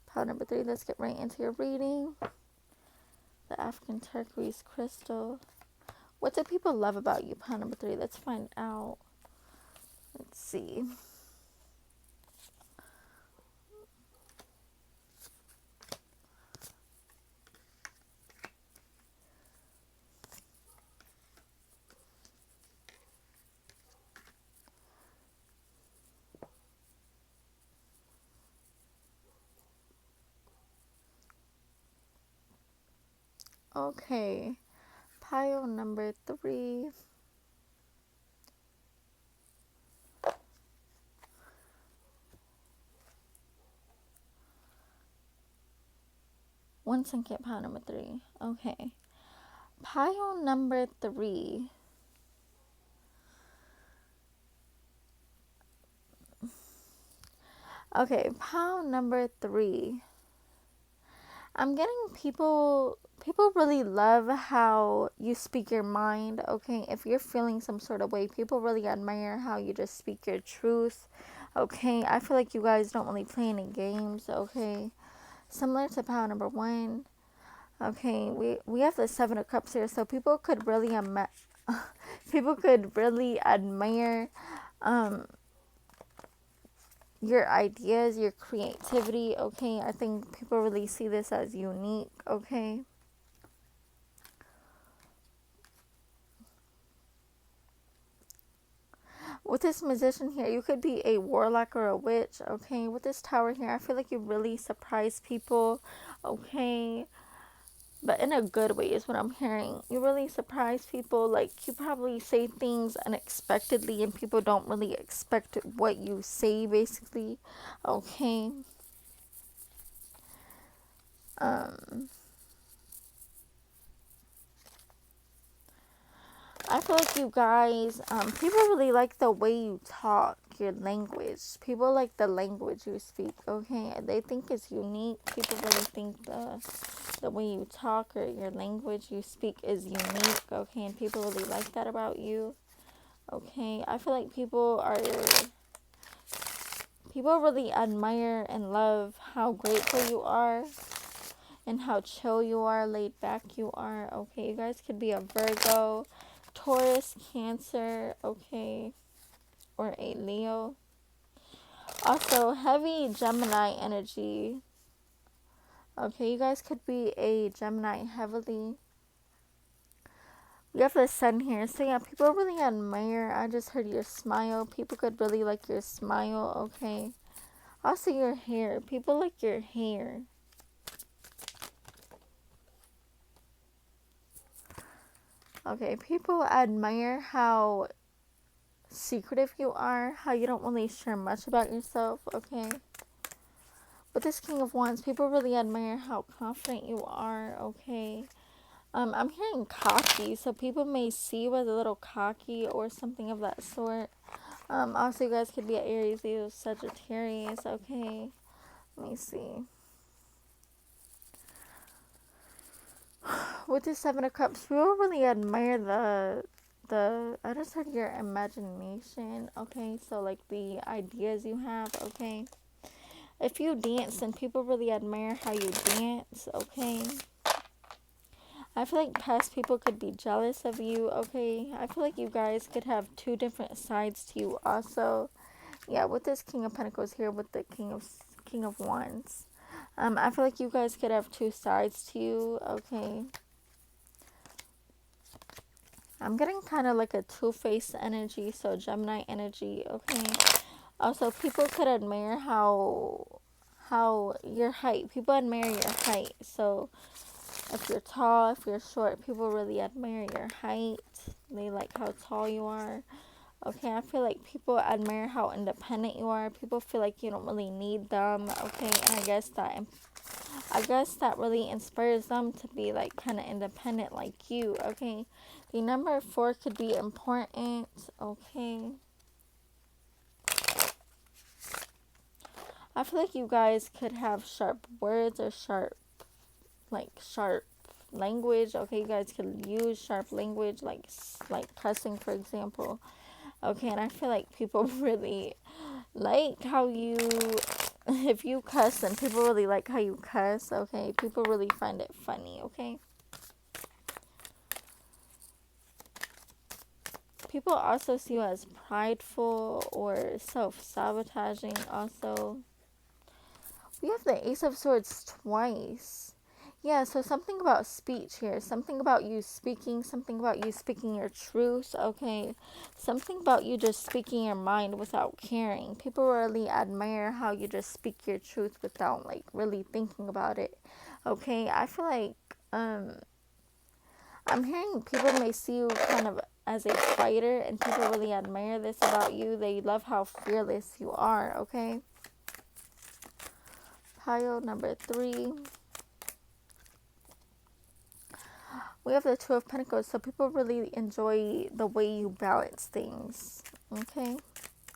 Pile number 3, let's get right into your reading. The African turquoise crystal. What do people love about you, pile number 3? Let's find out. Let's see. Okay, pile number 3. One second, pile number 3. Okay, pile number 3. Okay, pile number 3. I'm getting people really love how you speak your mind. Okay, if you're feeling some sort of way, people really admire how you just speak your truth. Okay, I feel like you guys don't really play any games. Okay, similar to pile number 1. Okay, we have the 7 of Cups here, so people could really people could really admire your ideas, your creativity. Okay, I think people really see this as unique. Okay. With this musician here, you could be a warlock or a witch. Okay, with this tower here, I feel like you really surprise people. Okay, but in a good way is what I'm hearing. You really surprise people. Like, you probably say things unexpectedly and people don't really expect what you say, basically. Okay. I feel like you guys, people really like the way you talk, your language. People like the language you speak, okay? They think it's unique. People really think the way you talk or your language you speak is unique, okay? And people really like that about you, okay? I feel like people really admire and love how grateful you are and how chill you are, laid back you are, okay? You guys could be a Virgo, Taurus, Cancer, okay, or a Leo. Also, heavy Gemini energy. Okay, you guys could be a Gemini heavily. We have the sun here. So yeah, people really admire. I just heard your smile. People could really like your smile, okay? Also, your hair. People like your hair. Okay, people admire how secretive you are, how you don't really share much about yourself, okay? With this King of Wands, people really admire how confident you are, okay? I'm hearing cocky, so people may see you as a little cocky or something of that sort. Also, you guys could be an Aries, Leo, Sagittarius, okay? Let me see. With the Seven of Cups, people really admire I just heard your imagination, okay? So, like, the ideas you have, okay? If you dance, then people really admire how you dance, okay? I feel like past people could be jealous of you, okay? I feel like you guys could have two different sides to you also. Yeah, with this King of Pentacles here with the King of Wands. I feel like you guys could have two sides to you, okay? I'm getting kind of like a two-faced energy, so Gemini energy, okay? Also, people could admire how your height. People admire your height. So, if you're tall, if you're short, people really admire your height. They like how tall you are. Okay, I feel like people admire how independent you are. People feel like you don't really need them. Okay, and I guess that really inspires them to be like kind of independent like you. Okay, the number 4 could be important. Okay, I feel like you guys could have sharp words or sharp language. Okay, you guys could use sharp language like cussing, for example. Okay, and I feel like people really like how you, if you cuss, then people really like how you cuss. Okay, people really find it funny. Okay, people also see you as prideful or self-sabotaging. Also, we have the Ace of Swords twice. Yeah, so something about speech here. Something about you speaking. Something about you speaking your truth. Okay. Something about you just speaking your mind without caring. People really admire how you just speak your truth without, like, really thinking about it. Okay. I feel like, I'm hearing people may see you kind of as a fighter, and people really admire this about you. They love how fearless you are. Okay. Pile number 3. We have the Two of Pentacles, so people really enjoy the way you balance things, okay?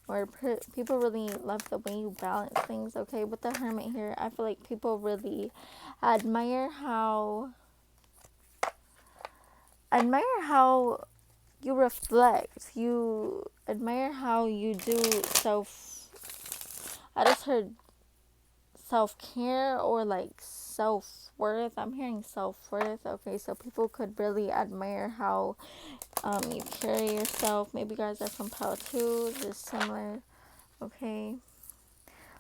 Or people really love the way you balance things, okay? With the Hermit here, I feel like people really admire how you reflect. You admire how you do I just heard self-care or like self-worth. I'm hearing self-worth. Okay, so people could really admire how you carry yourself. Maybe you guys are from pile 2, just similar. Okay,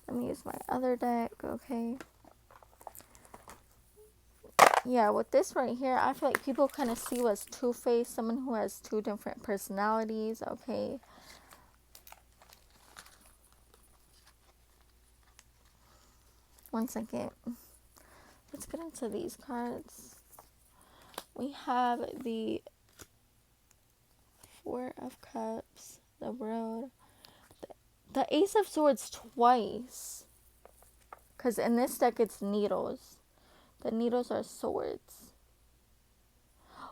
let me use my other deck. Okay, yeah, with this right here, I feel like people kind of see you as two-faced, someone who has two different personalities. Okay, one second. Let's get into these cards. We have the Four of Cups, the World, the Ace of Swords twice. Because in this deck, it's needles. The needles are swords.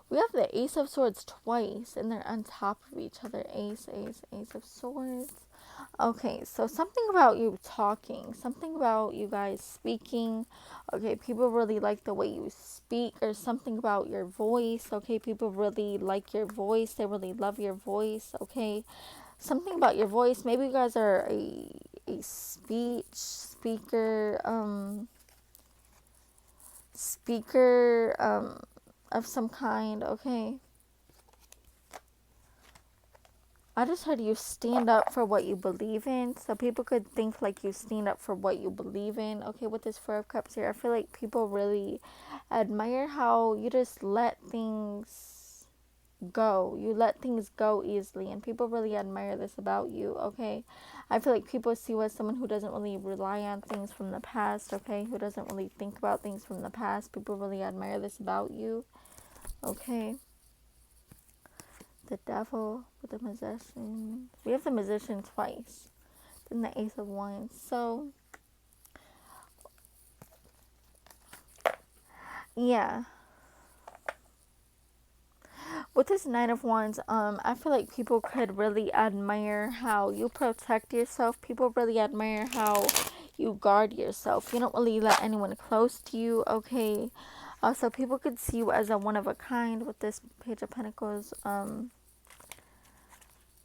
We have the Ace of Swords twice, and they're on top of each other. Ace, Ace, Ace of Swords. Okay, so something about you talking, something about you guys speaking. Okay, people really like the way you speak, or something about your voice. Okay, people really like your voice. They really love your voice. Okay, something about your voice. Maybe you guys are a speaker of some kind. Okay, I just heard you stand up for what you believe in. So people could think like you stand up for what you believe in. Okay, with this Four of Cups here, I feel like people really admire how you just let things go. You let things go easily, and people really admire this about you, okay? I feel like people see you as someone who doesn't really rely on things from the past, okay? Who doesn't really think about things from the past. People really admire this about you, okay? The devil with the musician. We have the musician twice. Then the ace of wands. So, yeah. With this Knight of Wands, I feel like people could really admire how you protect yourself. People really admire how you guard yourself. You don't really let anyone close to you, okay? Also, people could see you as a one of a kind with this Page of Pentacles.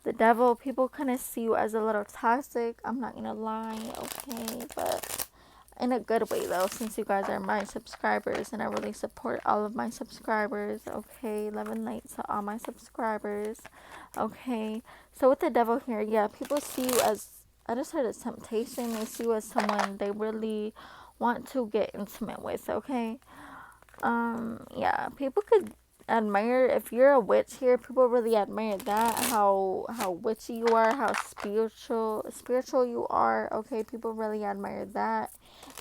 The devil, people kind of see you as a little toxic. I'm not gonna lie, okay? But in a good way though, since you guys are my subscribers and I really support all of my subscribers, okay? Love and light to all my subscribers, okay? So with the devil here, yeah, people see you as, I just heard a temptation. They see you as someone they really want to get intimate with, okay? Yeah, people could admire, if you're a witch here, people really admire that, how witchy you are, how spiritual you are, okay? People really admire that,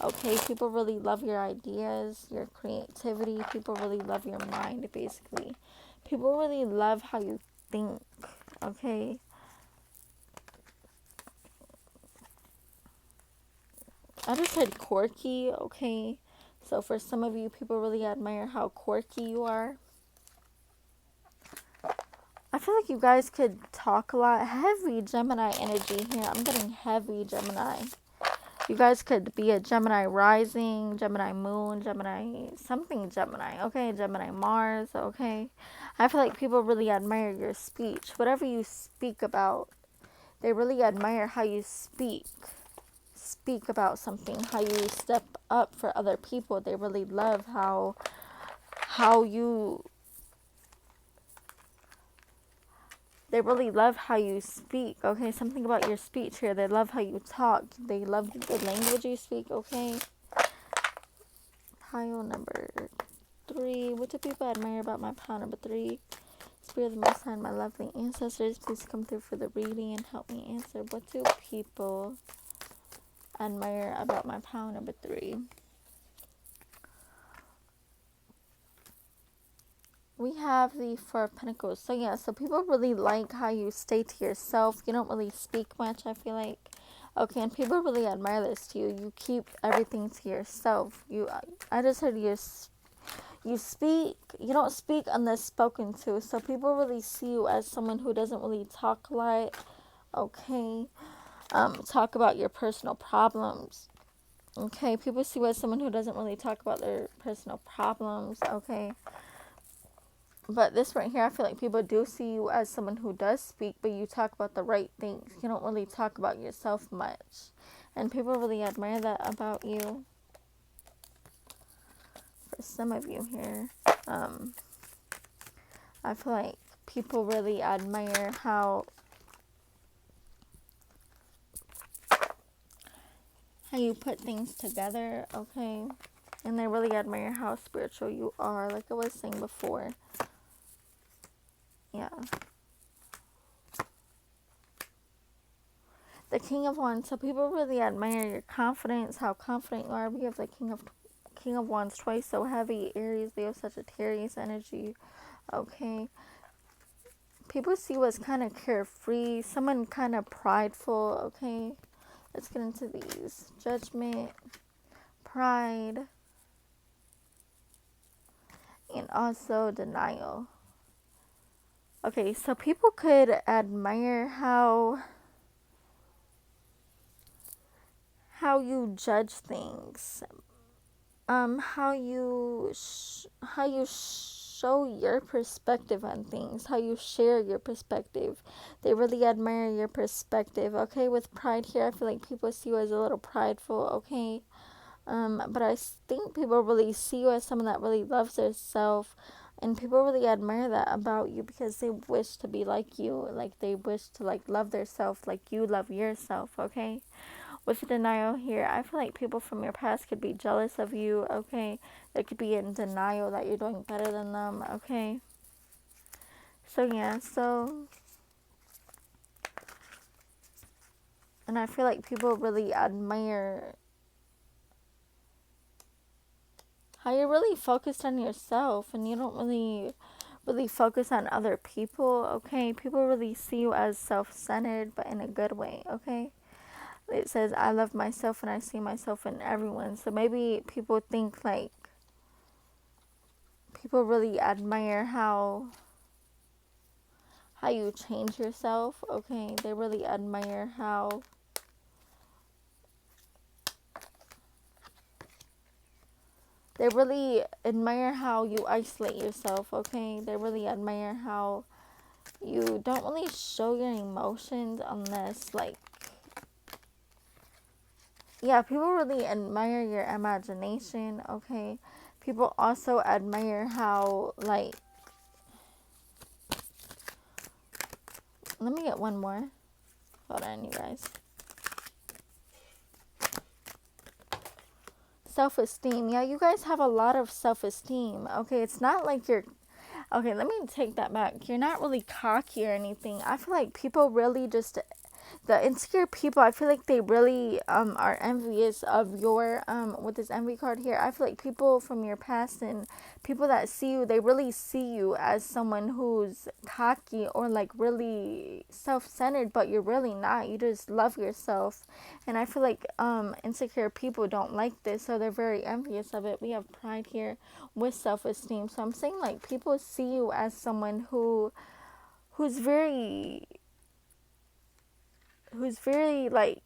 okay? People really love your ideas, your creativity. People really love your mind, basically. People really love how you think, okay? I just said quirky, okay? So for some of you, people really admire how quirky you are. I feel like you guys could talk a lot. Heavy Gemini energy here. I'm getting heavy Gemini. You guys could be a Gemini rising, Gemini moon, Gemini something Gemini. Okay, Gemini Mars. Okay. I feel like people really admire your speech. Whatever you speak about, they really admire how you speak about something, how you step up for other people. They really love how you they really love how you speak, okay? Something about your speech here. They love how you talk. They love the language you speak, okay? Pile number 3. What do people admire about my pile number 3? Spirit of the Most High and my lovely ancestors, please come through for the reading and help me answer. What do people admire about my pile number 3? We have the Four of Pentacles. So yeah, so people really like how you stay to yourself. You don't really speak much, I feel like. Okay, and people really admire this to you. You keep everything to yourself. I just heard you speak. You don't speak unless spoken to. So people really see you as someone who doesn't really talk a lot. Okay, talk about your personal problems. Okay, people see you as someone who doesn't really talk about their personal problems. Okay. But this right here, I feel like people do see you as someone who does speak, but you talk about the right things. You don't really talk about yourself much. And people really admire that about you. For some of you here, I feel like people really admire how you put things together, okay? And they really admire how spiritual you are, like I was saying before. Yeah. The King of Wands. So people really admire your confidence, how confident you are. We have the King of Wands twice, so heavy. Aries, they have such a Aries energy. Okay. People see you as kind of carefree, someone kind of prideful. Okay. Let's get into these. Judgment, pride, and also denial. Okay, so people could admire how you judge things, how you show your perspective on things, how you share your perspective. They really admire your perspective. Okay, with pride here, I feel like people see you as a little prideful. Okay, but I think people really see you as someone that really loves themselves. And people really admire that about you because they wish to be like you. Like, they wish to, like, love themselves like you love yourself, okay? With denial here, I feel like people from your past could be jealous of you, okay? They could be in denial that you're doing better than them, okay? So yeah, and I feel like people really admire how you're really focused on yourself and you don't really focus on other people, okay? People really see you as self-centered, but in a good way, okay? It says, I love myself and I see myself in everyone. So maybe people think like, people really admire how you change yourself, okay? They really admire how you isolate yourself, okay? They really admire how you don't really show your emotions unless, like, yeah, people really admire your imagination, okay? People also admire how, like, let me get one more. Hold on, you guys. Self-esteem. Yeah, you guys have a lot of self-esteem, okay? It's not like you're, okay, let me take that back. You're not really cocky or anything. I feel like people really just, the insecure people, I feel like they really are envious of your with this envy card here. I feel like people from your past and people that see you, they really see you as someone who's cocky or like really self-centered, but you're really not. You just love yourself. And I feel like insecure people don't like this, so they're very envious of it. We have pride here with self-esteem. So I'm saying like people see you as someone who's very like,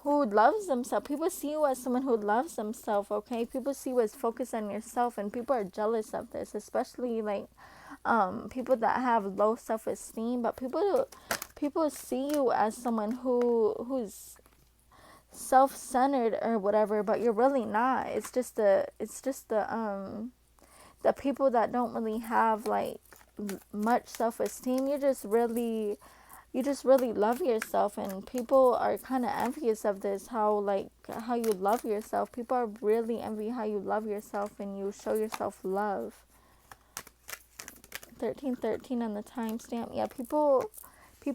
who loves themselves. People see you as someone who loves themselves, okay? People see you as focused on yourself, and people are jealous of this, especially like people that have low self-esteem. But people see you as someone who's self-centered or whatever, but you're really not. The people that don't really have like much self-esteem. You just really love yourself, and people are kind of envious of this, how you love yourself. People are really envy how you love yourself and you show yourself love. 1313 on the timestamp. Yeah, people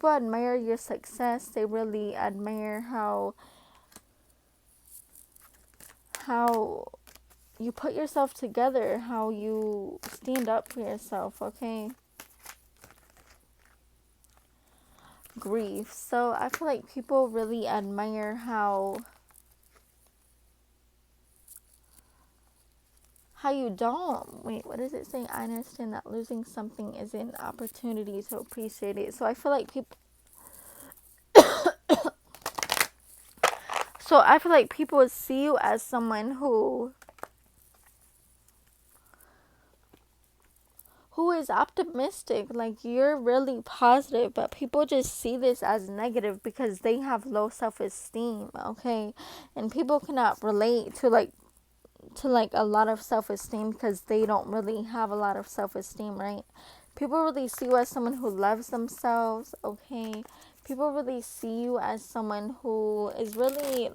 admire your success. They really admire how you put yourself together, how you stand up for yourself, okay? Grief. So I feel like people really admire how you don't, wait, what does it say? I understand that losing something is an opportunity to appreciate it. So I feel like people see you as someone who is optimistic. Like, you're really positive, but people just see this as negative because they have low self-esteem, okay? And people cannot relate to a lot of self-esteem because they don't really have a lot of self-esteem, right? People really see you as someone who loves themselves, okay? People really see you as someone who is really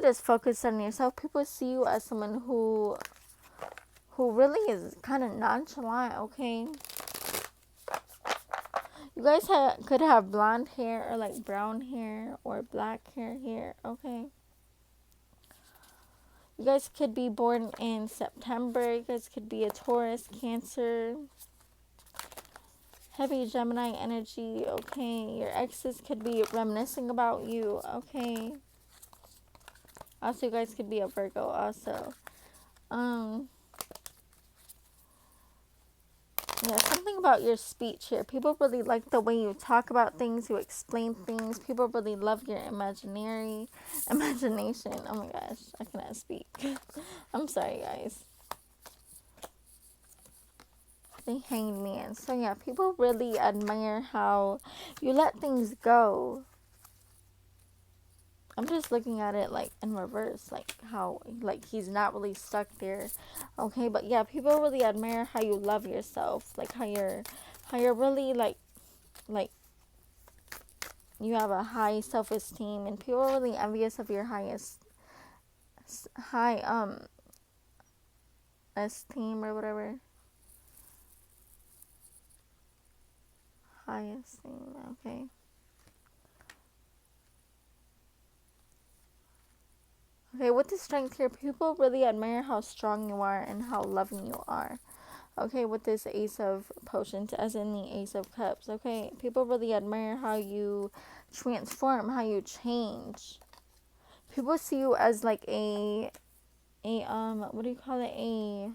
just focused on yourself. People see you as someone who really is kind of nonchalant, okay? You guys could have blonde hair or like brown hair or black hair here, okay? You guys could be born in September. You guys could be a Taurus, Cancer, heavy Gemini energy, okay? Your exes could be reminiscing about you, okay? Also, you guys could be a Virgo also. Yeah, something about your speech here. People really like the way you talk about things, you explain things. People really love your imagination. Oh my gosh, I cannot speak. I'm sorry, guys. The Hanged Man. So yeah, people really admire how you let things go. I'm just looking at it like in reverse, like how like he's not really stuck there. Okay, but yeah, people really admire how you love yourself, like how you're really like you have a high self-esteem, and people are really envious of your high esteem or whatever. High esteem. Okay. Okay, with the strength here, people really admire how strong you are and how loving you are. Okay, with this Ace of Potions, as in the Ace of Cups. Okay, people really admire how you transform, how you change. People see you as like what do you call it?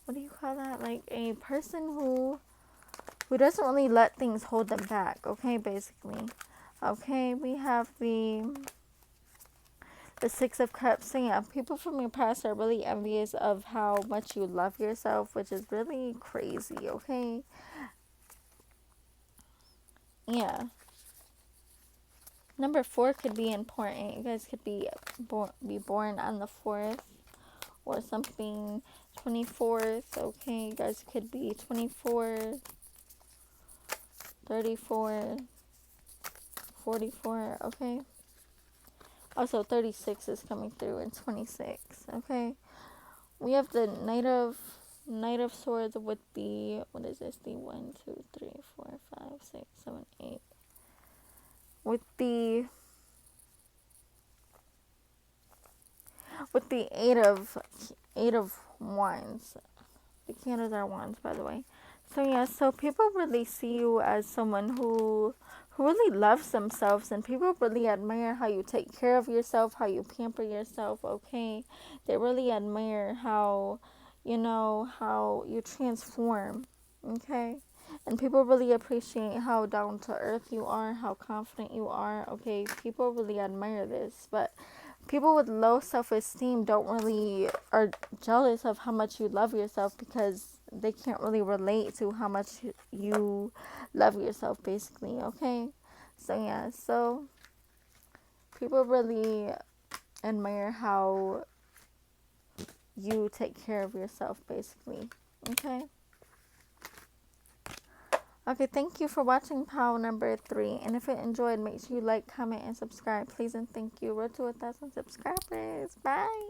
What do you call that? Like a person who doesn't really let things hold them back. Okay, basically. Okay, we have the Six of Cups. So yeah, people from your past are really envious of how much you love yourself, which is really crazy. Okay, yeah. Number 4 could be important. You guys could be born on the 4th or something. 24th. Okay, you guys could be 24, 34, 44. Okay. Also, 36 is coming through and 26. Okay. We have the Knight of Swords with the, what is this? The 1, 2, 3, 4, 5, 6, 7, 8. With the eight of wands. The candles are wands, by the way. So yeah, so people really see you as someone who really loves themselves, and people really admire how you take care of yourself, how you pamper yourself. Okay, they really admire how you transform. Okay, and people really appreciate how down to earth you are, how confident you are. Okay, people really admire this, but people with low self-esteem don't really are jealous of how much you love yourself because they can't really relate to how much you love yourself, basically. Okay, so yeah, so people really admire how you take care of yourself, basically. Okay. Okay, thank you for watching pile number 3. And if you enjoyed, make sure you like, comment, and subscribe. Please and thank you. Road to 1,000 subscribers. Bye.